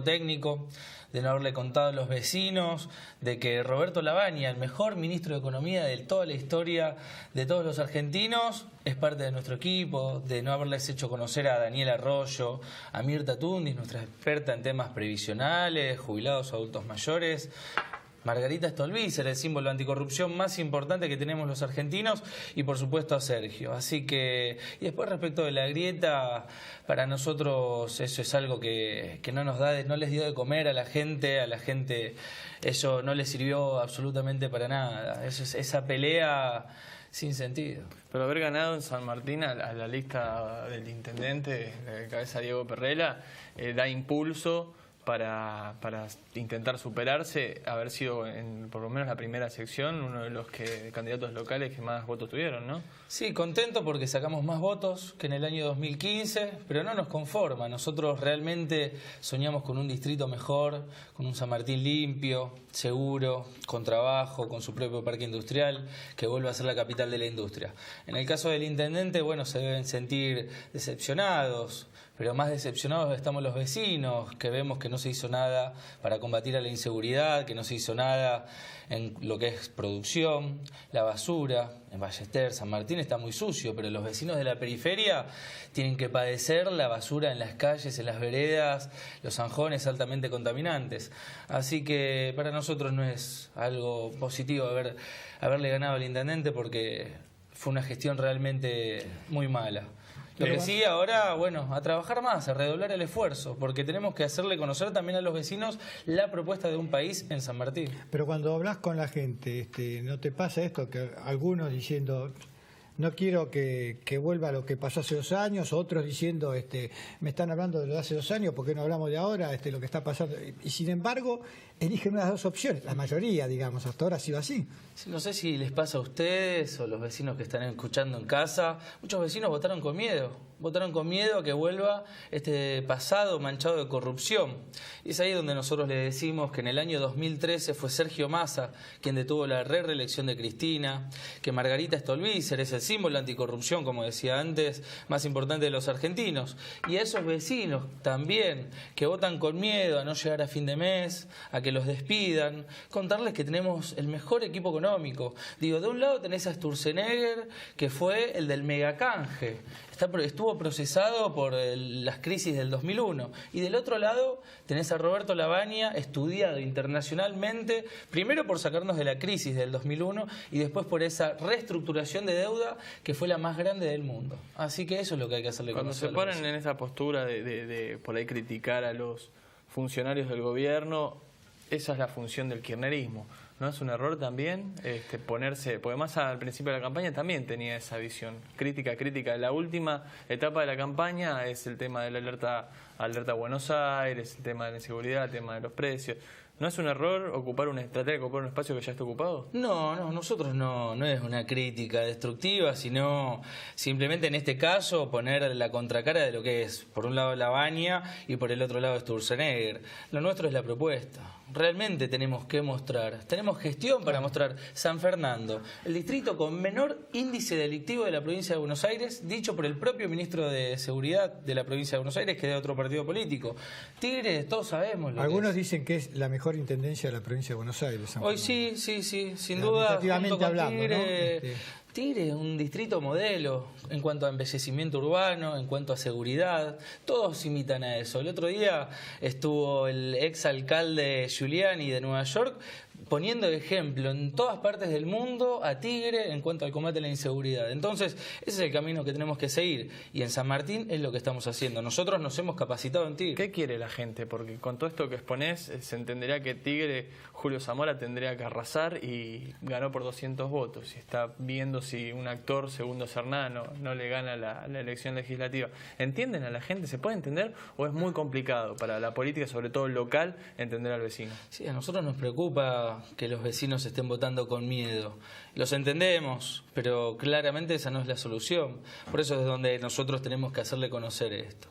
técnico, de no haberle contado a los vecinos, de que Roberto Lavagna, el mejor ministro de Economía de toda la historia de todos los argentinos, es parte de nuestro equipo, de no haberles hecho conocer a Daniela Arroyo, a Mirta Tundis, nuestra experta en temas previsionales, jubilados, adultos mayores, Margarita Stolbizer, el símbolo de anticorrupción más importante que tenemos los argentinos, y por supuesto a Sergio. Así que, y después respecto de la grieta, para nosotros eso es algo que no nos da, no les dio de comer a la gente eso no les sirvió absolutamente para nada. Esa pelea sin sentido. Pero haber ganado en San Martín a la lista del intendente, de cabeza Diego Perrella, da impulso para intentar superarse, haber sido por lo menos la primera sección uno de los candidatos locales que más votos tuvieron, ¿no? Sí, contento porque sacamos más votos que en el año 2015, pero no nos conforma. Nosotros realmente soñamos con un distrito mejor, con un San Martín limpio, seguro, con trabajo, con su propio parque industrial, que vuelva a ser la capital de la industria. En el caso del intendente, bueno, se deben sentir decepcionados, pero más decepcionados estamos los vecinos, que vemos que no se hizo nada para combatir a la inseguridad, que no se hizo nada en lo que es producción, la basura. En Ballester, San Martín está muy sucio, pero los vecinos de la periferia tienen que padecer la basura en las calles, en las veredas, los zanjones altamente contaminantes. Así que para nosotros no es algo positivo haberle ganado al intendente, porque fue una gestión realmente muy mala. Lo que sí ahora, bueno, a trabajar más, a redoblar el esfuerzo, porque tenemos que hacerle conocer también a los vecinos la propuesta de un país en San Martín. Pero cuando hablas con la gente, ¿no te pasa esto? Que algunos diciendo, no quiero que vuelva lo que pasó hace 2 años, otros diciendo, me están hablando de lo de hace 2 años, ¿por qué no hablamos de ahora, lo que está pasando? Y sin embargo, eligen una de las 2 opciones, la mayoría, digamos, hasta ahora ha sido así. No sé si les pasa a ustedes o los vecinos que están escuchando en casa, muchos vecinos votaron con miedo a que vuelva este pasado manchado de corrupción. Y es ahí donde nosotros le decimos que en el año 2013 fue Sergio Massa quien detuvo la reelección de Cristina, que Margarita Stolbizer es el símbolo anticorrupción, como decía antes, más importante de los argentinos. Y a esos vecinos también que votan con miedo a no llegar a fin de mes, a que los despidan, contarles que tenemos el mejor equipo económico. Digo, de un lado tenés a Sturzenegger, que fue el del megacanje, estuvo procesado por las crisis del 2001, y del otro lado tenés a Roberto Lavagna, estudiado internacionalmente, primero por sacarnos de la crisis del 2001 y después por esa reestructuración de deuda que fue la más grande del mundo. Así que eso es lo que hay que hacerle conocer. Cuando se ponen en esa postura de por ahí criticar a los funcionarios del gobierno, esa es la función del kirchnerismo. ¿No es un error también ponerse? Porque más al principio de la campaña también tenía esa visión crítica. La última etapa de la campaña es el tema de la alerta Buenos Aires, el tema de la inseguridad, el tema de los precios. ¿No es un error tratar de ocupar un espacio que ya está ocupado? No, nosotros no es una crítica destructiva, sino simplemente en este caso poner la contracara de lo que es, por un lado Lavagna y por el otro lado Sturzenegger. Lo nuestro es la propuesta. Realmente tenemos que mostrar, tenemos gestión para mostrar San Fernando, el distrito con menor índice delictivo de la provincia de Buenos Aires, dicho por el propio ministro de Seguridad de la provincia de Buenos Aires, que es de otro partido político. Tigre, todos sabemos lo Algunos que es. Dicen que es la mejor intendencia de la provincia de Buenos Aires. San Hoy sí, sin duda. Administrativamente hablando, Tigre, ¿no? Tigre es un distrito modelo en cuanto a embellecimiento urbano, en cuanto a seguridad. Todos imitan a eso. El otro día estuvo el exalcalde Giuliani de Nueva York poniendo de ejemplo en todas partes del mundo a Tigre en cuanto al combate a la inseguridad. Entonces, ese es el camino que tenemos que seguir. Y en San Martín es lo que estamos haciendo. Nosotros nos hemos capacitado en Tigre. ¿Qué quiere la gente? Porque con todo esto que exponés, se entenderá que Tigre, Julio Zamora, tendría que arrasar y ganó por 200 votos. Y está viendo si un actor, Segundo Cernano, no le gana la elección legislativa. ¿Entienden a la gente? ¿Se puede entender? ¿O es muy complicado para la política, sobre todo local, entender al vecino? Sí, a nosotros nos preocupa que los vecinos estén votando con miedo. Los entendemos, pero claramente esa no es la solución. Por eso es donde nosotros tenemos que hacerle conocer esto.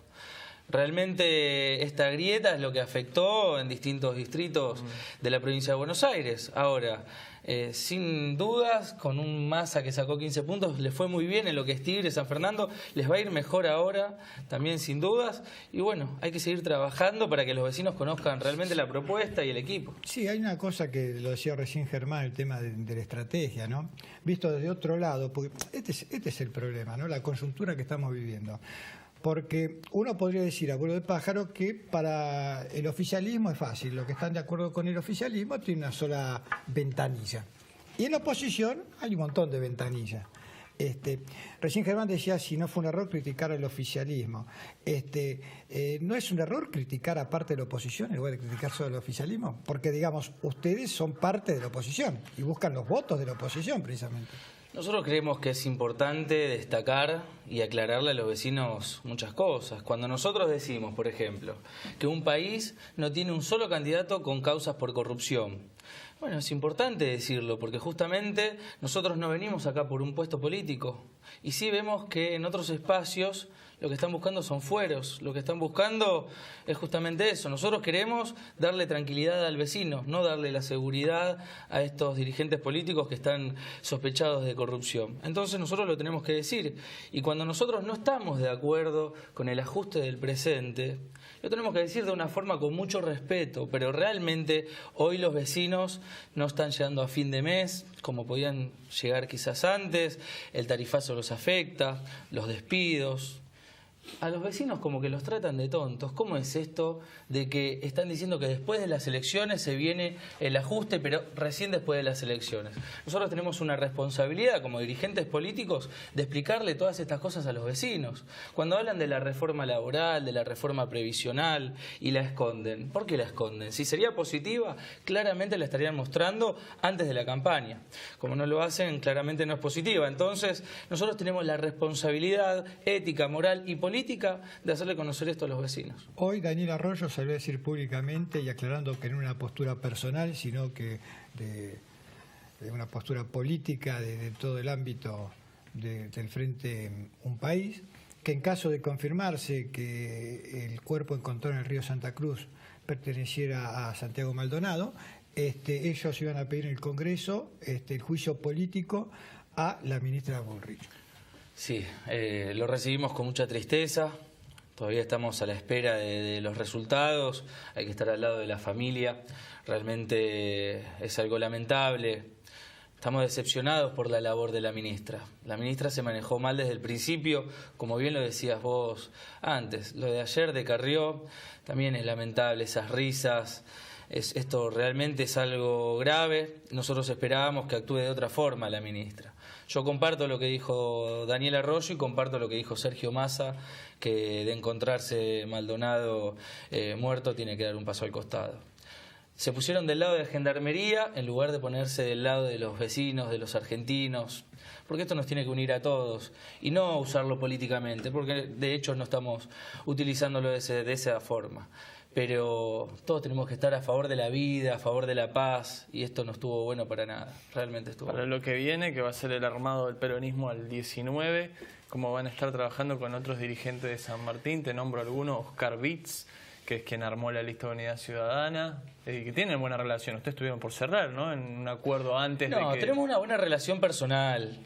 Realmente esta grieta es lo que afectó en distintos distritos de la provincia de Buenos Aires. Ahora, sin dudas, con un Massa que sacó 15 puntos, le fue muy bien en lo que es Tigre, San Fernando, les va a ir mejor ahora, también sin dudas. Y bueno, hay que seguir trabajando para que los vecinos conozcan realmente la propuesta y el equipo. Sí, hay una cosa que lo decía recién Germán, el tema de la estrategia, ¿no? Visto desde otro lado, porque este es el problema, ¿no? La coyuntura que estamos viviendo. Porque uno podría decir a vuelo de pájaro que para el oficialismo es fácil, los que están de acuerdo con el oficialismo tienen una sola ventanilla. Y en la oposición hay un montón de ventanillas. Recién Germán decía si no fue un error criticar al oficialismo. ¿No es un error criticar a parte de la oposición en lugar de criticar solo al oficialismo? Porque, digamos, ustedes son parte de la oposición y buscan los votos de la oposición precisamente. Nosotros creemos que es importante destacar y aclararle a los vecinos muchas cosas. Cuando nosotros decimos, por ejemplo, que un país no tiene un solo candidato con causas por corrupción, bueno, es importante decirlo porque justamente nosotros no venimos acá por un puesto político y sí vemos que en otros espacios lo que están buscando son fueros, lo que están buscando es justamente eso. Nosotros queremos darle tranquilidad al vecino, no darle la seguridad a estos dirigentes políticos que están sospechados de corrupción. Entonces nosotros lo tenemos que decir. Y cuando nosotros no estamos de acuerdo con el ajuste del presente, lo tenemos que decir de una forma con mucho respeto, pero realmente hoy los vecinos no están llegando a fin de mes, como podían llegar quizás antes, el tarifazo los afecta, los despidos. a los vecinos como que los tratan de tontos. ¿Cómo es esto de que están diciendo que después de las elecciones se viene el ajuste, pero recién después de las elecciones? Nosotros tenemos una responsabilidad como dirigentes políticos de explicarle todas estas cosas a los vecinos. Cuando hablan de la reforma laboral, de la reforma previsional y la esconden, ¿por qué la esconden? Si sería positiva, claramente la estarían mostrando antes de la campaña. Como no lo hacen, claramente no es positiva. Entonces, nosotros tenemos la responsabilidad ética, moral y política de hacerle conocer esto a los vecinos. Hoy Daniel Arroyo salió a decir públicamente y aclarando que no era una postura personal, sino que de una postura política de todo el ámbito del Frente Un País, que en caso de confirmarse que el cuerpo encontrado en el río Santa Cruz perteneciera a Santiago Maldonado, ellos iban a pedir en el Congreso el juicio político a la ministra Bullrich. Sí, lo recibimos con mucha tristeza, todavía estamos a la espera de los resultados, hay que estar al lado de la familia, realmente es algo lamentable, estamos decepcionados por la labor de la ministra. La ministra se manejó mal desde el principio, como bien lo decías vos antes, lo de ayer de Carrió también es lamentable, esas risas. Esto realmente es algo grave, nosotros esperábamos que actúe de otra forma la ministra. Yo comparto lo que dijo Daniel Arroyo y comparto lo que dijo Sergio Massa, que de encontrarse Maldonado muerto tiene que dar un paso al costado. Se pusieron del lado de la Gendarmería en lugar de ponerse del lado de los vecinos, de los argentinos, porque esto nos tiene que unir a todos y no usarlo políticamente, porque de hecho no estamos utilizándolo de esa forma. Pero todos tenemos que estar a favor de la vida, a favor de la paz, y esto no estuvo bueno para nada, realmente estuvo Para bueno. lo que viene, que va a ser el armado del peronismo al 19, cómo van a estar trabajando con otros dirigentes de San Martín, te nombro alguno, Oscar Vitz, que es quien armó la lista de Unidad Ciudadana, que tienen buena relación. Ustedes estuvieron por cerrar, ¿no?, en un acuerdo antes de que... No, tenemos una buena relación personal,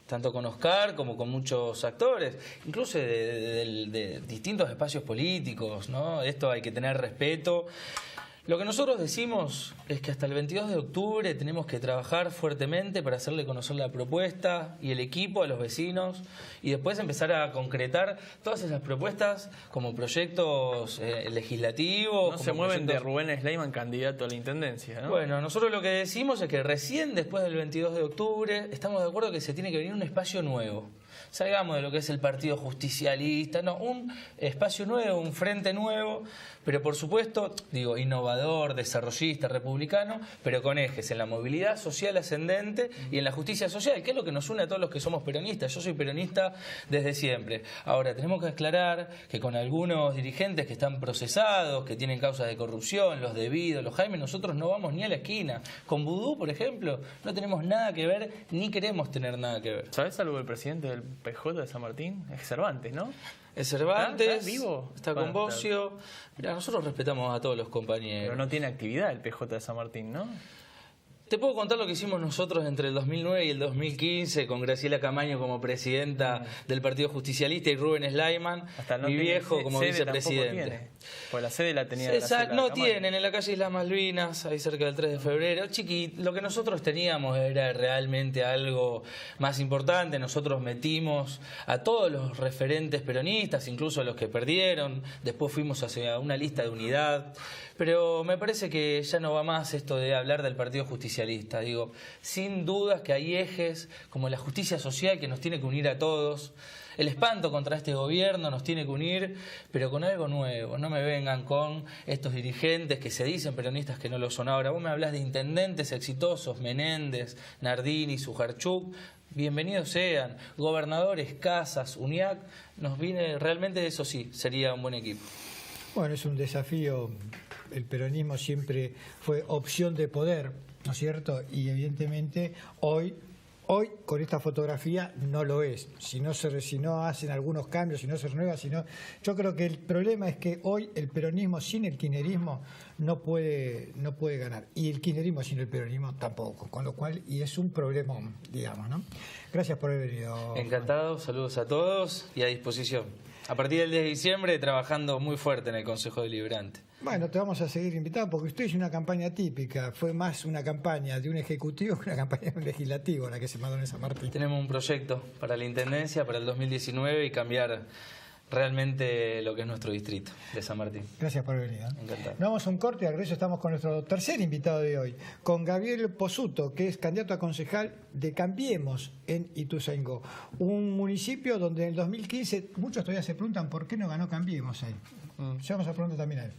tanto con Oscar como con muchos actores, incluso de distintos espacios políticos, ¿no? Esto hay que tener respeto. Lo que nosotros decimos es que hasta el 22 de octubre tenemos que trabajar fuertemente para hacerle conocer la propuesta y el equipo a los vecinos y después empezar a concretar todas esas propuestas como proyectos legislativos. No se mueven de Rubén Sleiman candidato a la intendencia, ¿no? Bueno, nosotros lo que decimos es que recién después del 22 de octubre estamos de acuerdo que se tiene que venir un espacio nuevo. Salgamos de lo que es el Partido Justicialista, no, un espacio nuevo, un frente nuevo, pero por supuesto, digo, innovador, desarrollista, republicano, pero con ejes en la movilidad social ascendente y en la justicia social, que es lo que nos une a todos los que somos peronistas. Yo soy peronista desde siempre. Ahora, tenemos que aclarar que con algunos dirigentes que están procesados, que tienen causas de corrupción, los Debido, los Jaime, nosotros no vamos ni a la esquina. Con Vudú, por ejemplo, no tenemos nada que ver, ni queremos tener nada que ver. ¿Sabes algo del presidente del PJ de San Martín? Es Cervantes, ¿no? Es Cervantes, ¿Está vivo? Está con Bocio. Mirá, nosotros respetamos a todos los compañeros. Pero no tiene actividad el PJ de San Martín, ¿no? Te puedo contar lo que hicimos nosotros entre el 2009 y el 2015 con Graciela Camaño como presidenta del Partido Justicialista y Rubén Sleiman, mi viejo como vicepresidente. Pues la sede la tenía Graciela no tienen, en la calle Islas Malvinas, ahí cerca del 3 de febrero. Lo que nosotros teníamos era realmente algo más importante. Nosotros metimos a todos los referentes peronistas, incluso a los que perdieron. Después fuimos hacia una lista de unidad. Pero me parece que ya no va más esto de hablar del Partido Justicialista. Digo, sin dudas que hay ejes como la justicia social que nos tiene que unir a todos. El espanto contra este gobierno nos tiene que unir, pero con algo nuevo. No me vengan con estos dirigentes que se dicen peronistas que no lo son ahora. Vos me hablás de intendentes exitosos, Menéndez, Nardini, Sujarchuk. Bienvenidos sean. Gobernadores, Casas, UNIAC. Nos viene realmente, eso sí, sería un buen equipo. Bueno, es un desafío. El peronismo siempre fue opción de poder, ¿no es cierto? Y evidentemente hoy con esta fotografía no lo es. Si no hacen algunos cambios, si no se renueva, yo creo que el problema es que hoy el peronismo sin el kirchnerismo no puede ganar. Y el kirchnerismo sin el peronismo tampoco. Con lo cual, y es un problema, digamos, ¿no? Gracias por haber venido. Encantado, saludos a todos y a disposición. A partir del 10 de diciembre trabajando muy fuerte en el Consejo Deliberante. Bueno, te vamos a seguir invitando porque usted hizo una campaña típica, fue más una campaña de un ejecutivo que una campaña de un legislativo la que se mandó en San Martín. Tenemos un proyecto para la Intendencia para el 2019 y cambiar realmente lo que es nuestro distrito de San Martín. Gracias por venir. Encantado. Nos vamos a un corte y al regreso estamos con nuestro tercer invitado de hoy, con Gabriel Posuto, que es candidato a concejal de Cambiemos en Ituzaingó, un municipio donde en el 2015 muchos todavía se preguntan por qué no ganó Cambiemos ahí. Ya vamos a preguntar también a él.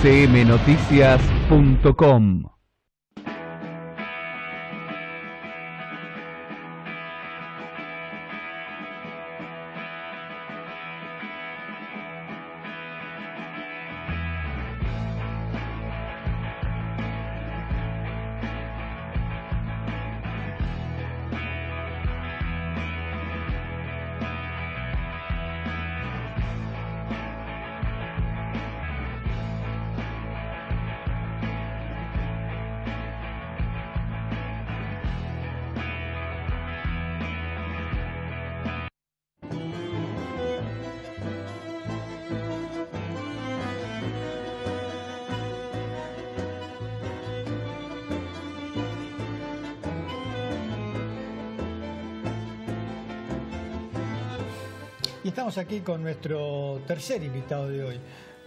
smnoticias.com. Y estamos aquí con nuestro tercer invitado de hoy,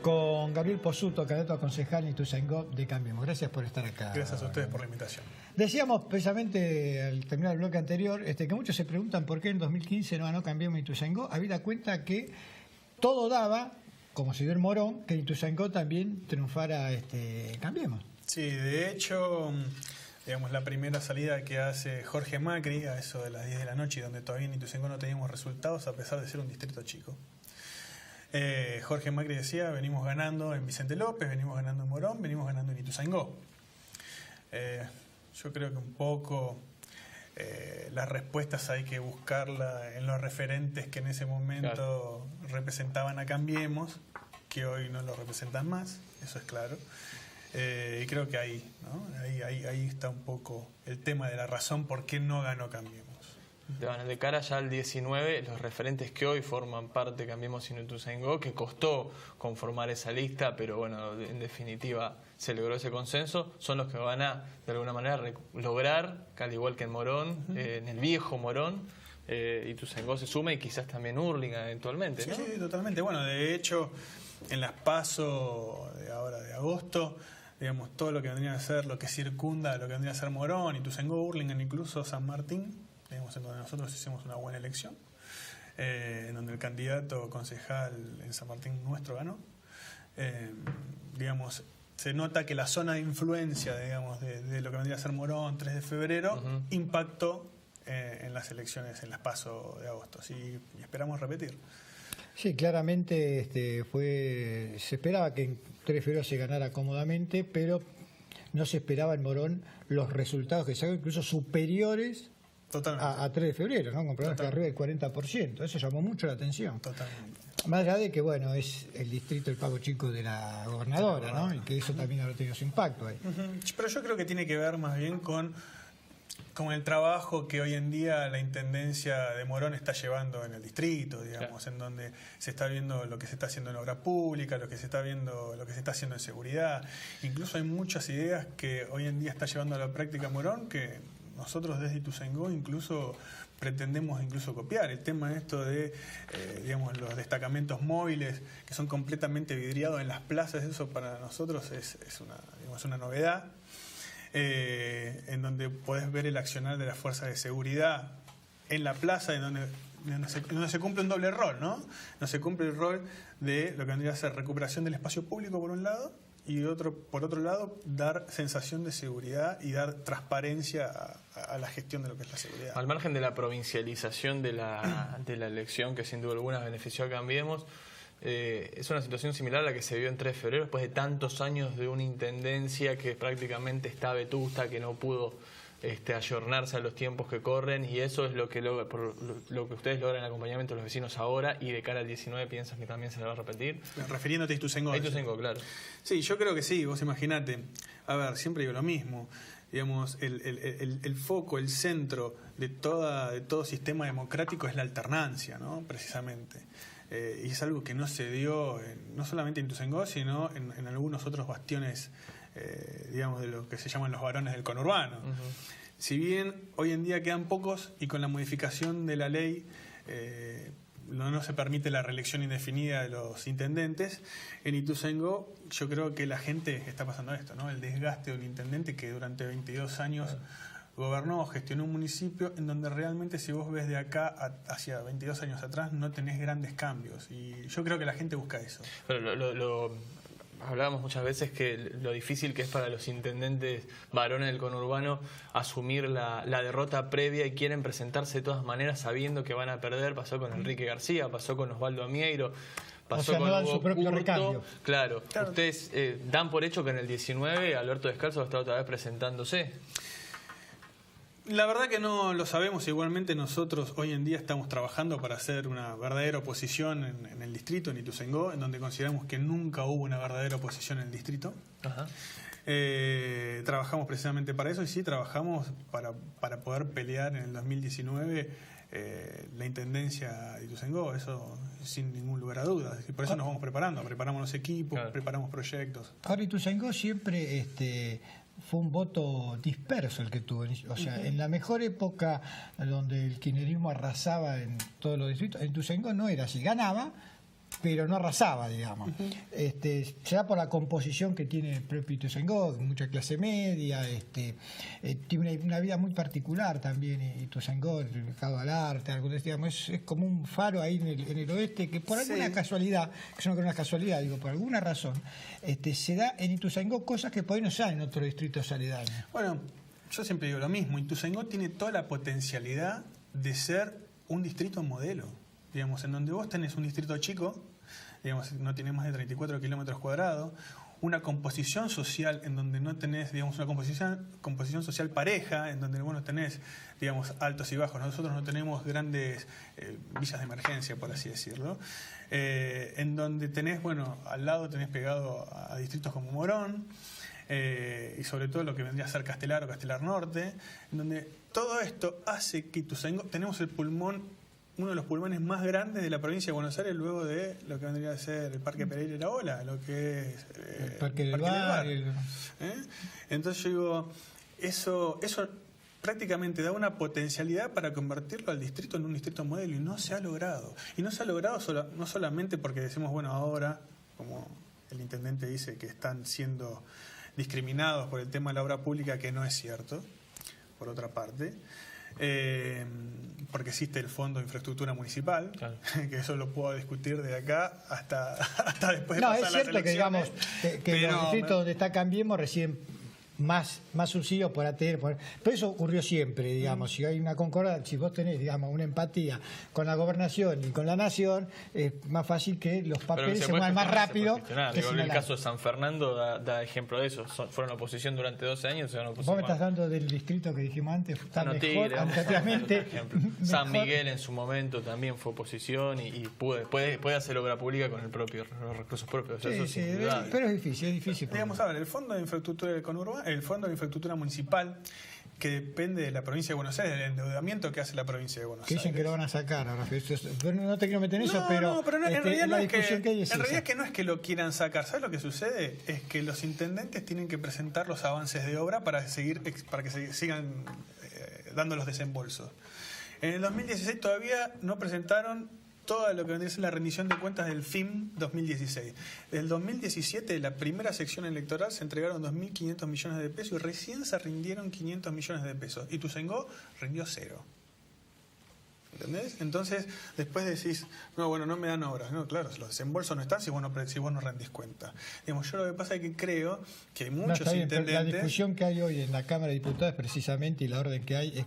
con Gabriel Posuto, candidato a concejal en Ituzaingó de Cambiemos. Gracias por estar acá. Gracias a ustedes por la invitación. Decíamos precisamente al terminar el bloque anterior que muchos se preguntan por qué en 2015 no ganó Cambiemos en Ituzaingó, habida cuenta que todo daba, como se dio en Morón, que en Ituzaingó también triunfara Cambiemos. Sí, de hecho, digamos, la primera salida que hace Jorge Macri, a eso de las 10 de la noche, donde todavía en Ituzaingó no teníamos resultados, a pesar de ser un distrito chico. Jorge Macri decía, venimos ganando en Vicente López, venimos ganando en Morón, venimos ganando en Ituzaingó. Yo creo que un poco las respuestas hay que buscarlas en los referentes que en ese momento representaban a Cambiemos, que hoy no lo representan más, eso es claro. Y creo que ahí, ¿no? Ahí está un poco el tema de la razón por qué no ganó Cambiemos. De cara ya al 19, los referentes que hoy forman parte de Cambiemos en Ituzaingó, que costó conformar esa lista, pero bueno, en definitiva se logró ese consenso, son los que van a, de alguna manera, lograr, al igual que en Morón, en el viejo Morón, Ituzaingó se suma y quizás también Hurlingham eventualmente, ¿no? Sí, totalmente. Bueno, de hecho, en las PASO de ahora de agosto, digamos, todo lo que vendría a ser, lo que circunda, lo que vendría a ser Morón, Ituzaingó, Hurlingham, incluso San Martín, digamos, en donde nosotros hicimos una buena elección, en donde el candidato concejal en San Martín nuestro ganó. Digamos, se nota que la zona de influencia, digamos, de lo que vendría a ser Morón, 3 de febrero, impactó en las elecciones, en las PASO de agosto. Y esperamos repetir. Sí, claramente se esperaba que en 3 de febrero se ganara cómodamente, pero no se esperaba en Morón los resultados que se hagan, incluso superiores a 3 de febrero, ¿no? Con problemas que arriba del 40%. Eso llamó mucho la atención. Totalmente. Más allá de que, bueno, es el distrito del Pago Chico de la gobernadora, ¿no? Y que eso también habrá tenido su impacto ahí. Pero yo creo que tiene que ver más bien con el trabajo que hoy en día la Intendencia de Morón está llevando en el distrito, digamos, en donde se está viendo lo que se está haciendo en obra pública, lo que se está viendo, lo que se está haciendo en seguridad. Incluso hay muchas ideas que hoy en día está llevando a la práctica Morón que nosotros desde Ituzaingó incluso pretendemos copiar. El tema de esto de, digamos, los destacamentos móviles que son completamente vidriados en las plazas, eso para nosotros es una novedad. En donde podés ver el accionar de las fuerzas de seguridad en la plaza, en donde se cumple un doble rol, ¿no? No se cumple el rol de lo que vendría a ser recuperación del espacio público por un lado y por otro lado, dar sensación de seguridad y dar transparencia a la gestión de lo que es la seguridad. Al margen de la provincialización de la elección, que sin duda alguna benefició a Cambiemos, es una situación similar a la que se vio en 3 de febrero, después de tantos años de una intendencia que prácticamente está vetusta, que no pudo ayornarse a los tiempos que corren, y eso es lo que ustedes logran en el acompañamiento de los vecinos ahora, y de cara al 19 piensan que también se le va a repetir. Refiriéndote a Ituzaingó. Ituzaingó, claro. Sí, yo creo que sí, vos imaginate. A ver, siempre digo lo mismo. Digamos, el foco, el centro de todo sistema democrático es la alternancia, ¿no? Precisamente. Y es algo que no se dio no solamente en Ituzaingó, sino en algunos otros bastiones, digamos, de lo que se llaman los varones del conurbano. Si bien hoy en día quedan pocos y con la modificación de la ley no se permite la reelección indefinida de los intendentes, en Ituzaingó yo creo que la gente está pasando esto, ¿no? El desgaste de un intendente que durante 22 años gobernó, gestionó un municipio en donde realmente, si vos ves de acá hacia 22 años atrás, no tenés grandes cambios, y yo creo que la gente busca eso. Pero hablábamos muchas veces que lo difícil que es para los intendentes varones del conurbano asumir la derrota previa, y quieren presentarse de todas maneras sabiendo que van a perder. Pasó con Enrique García, pasó con Osvaldo Amieiro, pasó con Hugo su propio Curto. recambio. Claro. Ustedes dan por hecho que en el 19 Alberto Descalzo va a estar otra vez presentándose. La verdad que no lo sabemos. Igualmente nosotros hoy en día estamos trabajando para hacer una verdadera oposición en el distrito, en Ituzaingó, en donde consideramos que nunca hubo una verdadera oposición en el distrito. Ajá. Trabajamos precisamente para eso, y sí, trabajamos para poder pelear en el 2019 la intendencia de Ituzaingó, eso sin ningún lugar a dudas. Y por eso nos vamos preparamos los equipos, claro, preparamos proyectos. Ahora, Ituzaingó siempre fue un voto disperso el que tuvo. O sea, en la mejor época donde el kirchnerismo arrasaba en todos los distritos, en Ituzaingó no era así. Ganaba, pero no arrasaba, digamos. Se da por la composición que tiene el propio Ituzaingó, mucha clase media, tiene una vida muy particular también Ituzaingó, el mercado al arte, digamos, es como un faro ahí en el oeste, que por alguna casualidad, que eso no es una casualidad, digo, por alguna razón, se da en Ituzaingó cosas que por ahí no se dan en otros distritos aledaños. Bueno, yo siempre digo lo mismo, Ituzaingó tiene toda la potencialidad de ser un distrito modelo. Digamos, en donde vos tenés un distrito chico, digamos, no tiene más de 34 kilómetros cuadrados, una composición social en donde no tenés, digamos, una composición social pareja, en donde vos no tenés, digamos, altos y bajos. Nosotros no tenemos grandes villas de emergencia, por así decirlo, en donde tenés, bueno, al lado tenés pegado a distritos como Morón, y sobre todo lo que vendría a ser Castelar o Castelar Norte, en donde todo esto hace que Ituzaingó, tenemos el pulmón, uno de los pulmones más grandes de la provincia de Buenos Aires, luego de lo que vendría a ser el Parque Pereira y la Ola, lo que es el Parque del Bar. Entonces yo digo, eso prácticamente da una potencialidad para convertirlo al distrito en un distrito modelo, y no se ha logrado. Y no se ha logrado no solamente porque decimos, bueno, ahora, como el intendente dice, que están siendo discriminados por el tema de la obra pública, que no es cierto, por otra parte, porque existe el Fondo de Infraestructura Municipal, claro, que eso lo puedo discutir de acá hasta después de pasar las elecciones. No, es cierto que, digamos, que los distritos donde está Cambiemos reciben más subsidios por ATR, pero eso ocurrió siempre, digamos. Si hay una concordancia, si vos tenés, digamos, una empatía con la gobernación y con la nación, es más fácil que los papeles se muevan más rápido. El caso de San Fernando da ejemplo de eso. Fueron oposición durante 12 años. Vos me estás dando del distrito que dijimos antes, está mejor, Tigre, administrativamente. San Miguel en su momento también fue oposición y puede hacer obra pública con los recursos propios. Pero es difícil. Digamos, a ver, el Fondo de Infraestructura del Conurbano, el Fondo de Infraestructura Municipal, que depende de la provincia de Buenos Aires, del endeudamiento que hace la provincia de Buenos Aires. Dicen que lo van a sacar ahora, pero no te quiero meter en eso, pero en realidad no es que no es que lo quieran sacar. ¿Sabes lo que sucede? Es que los intendentes tienen que presentar los avances de obra para que se sigan dando los desembolsos. En el 2016 todavía no presentaron todo lo que vendría a ser la rendición de cuentas del FIM 2016. Del 2017, la primera sección electoral, se entregaron 2.500 millones de pesos y recién se rindieron 500 millones de pesos. Ituzaingó rindió 0. ¿Entendés? Entonces, después decís, no, bueno, no me dan obras. No, claro, los desembolsos no están si vos no rendís cuenta. Digamos, yo lo que pasa es que creo que hay muchos intendentes... La discusión que hay hoy en la Cámara de Diputados precisamente, y la orden que hay,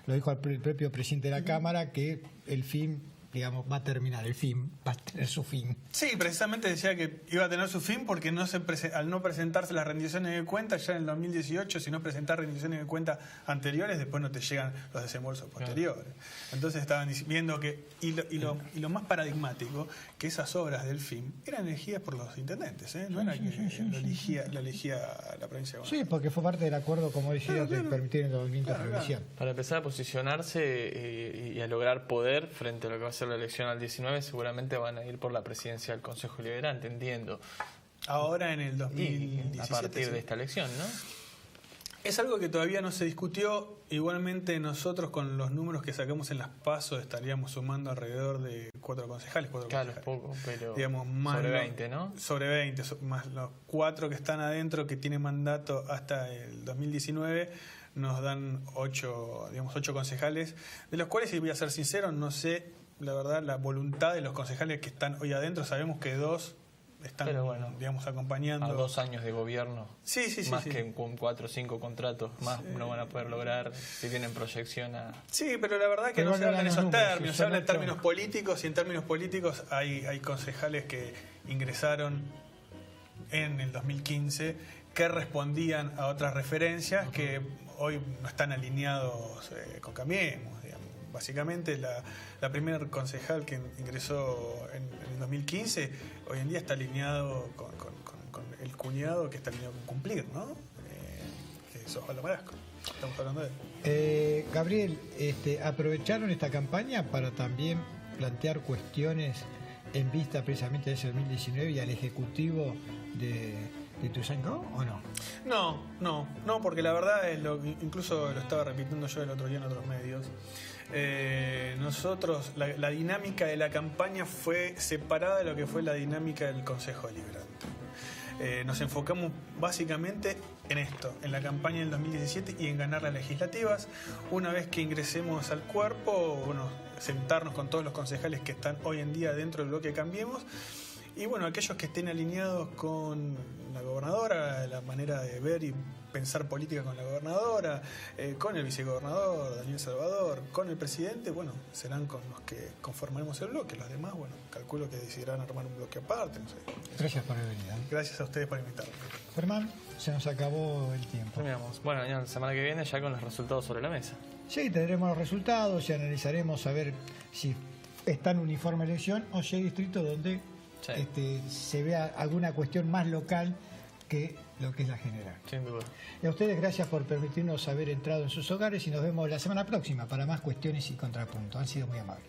lo dijo el propio presidente de la Cámara, que el fin... digamos, va a terminar, el fin, va a tener su fin. Sí, precisamente decía que iba a tener su fin porque al no presentarse las rendiciones de cuentas ya en el 2018, si no presentar rendiciones de cuentas anteriores, después no te llegan los desembolsos posteriores. Entonces estaban viendo que, y lo más paradigmático, que esas obras del fin eran elegidas por los intendentes, no era que lo elegía la provincia de Buenos Aires. Sí, porque fue parte del acuerdo, como decía, de permitir el movimiento de revisión. Para empezar a posicionarse y a lograr poder frente a lo que va a ser la elección al 19, seguramente van a ir por la presidencia del Consejo Liberante, entiendo. Ahora en el 2017. A partir de esta elección, ¿no? Es algo que todavía no se discutió. Igualmente nosotros con los números que sacamos en las PASO estaríamos sumando alrededor de 4 concejales. Claro, es poco, pero digamos, más sobre 20, ¿no? Sobre 20, más los 4 que están adentro que tienen mandato hasta el 2019, nos dan 8 concejales, de los cuales, si voy a ser sincero, no sé, la verdad, la voluntad de los concejales que están hoy adentro. Sabemos que 2 están, digamos, acompañando. A 2 años de gobierno. Sí. Más que con 4 o 5 contratos más no van a poder lograr si tienen proyección a... Sí, pero la verdad que no se habla en esos términos, se habla en términos políticos, y en términos políticos hay concejales que ingresaron en el 2015 que respondían a otras referencias que hoy no están alineados con Cambiemos, digamos. Básicamente la primera concejal que ingresó en el 2015 hoy en día está alineado con el cuñado, que está alineado con Cumplir, ¿no? Que es Osvaldo Marasco. Estamos hablando de él. Gabriel, ¿aprovecharon esta campaña para también plantear cuestiones en vista precisamente de ese 2019 y al Ejecutivo de Ituzaingó, o no? No, porque la verdad incluso lo estaba repitiendo yo el otro día en otros medios. Nosotros, la dinámica de la campaña fue separada de lo que fue la dinámica del Consejo Deliberante. Nos enfocamos básicamente en esto, en la campaña del 2017 y en ganar las legislativas. Una vez que ingresemos al cuerpo, sentarnos con todos los concejales que están hoy en día dentro del bloque Cambiemos. Y aquellos que estén alineados con la gobernadora, la manera de ver y pensar política con la gobernadora, con el vicegobernador, Daniel Salvador, con el presidente, serán con los que conformaremos el bloque. Los demás, calculo que decidirán armar un bloque aparte, no sé. Gracias por venir. Gracias a ustedes por invitarme. Germán, se nos acabó el tiempo. Terminamos. Bueno, la semana que viene ya con los resultados sobre la mesa. Sí, tendremos los resultados y analizaremos a ver si es tan uniforme la elección o si hay distritos donde se vea alguna cuestión más local que lo que es la general. Sin duda. Y a ustedes, gracias por permitirnos haber entrado en sus hogares y nos vemos la semana próxima para más cuestiones y contrapuntos. Han sido muy amables.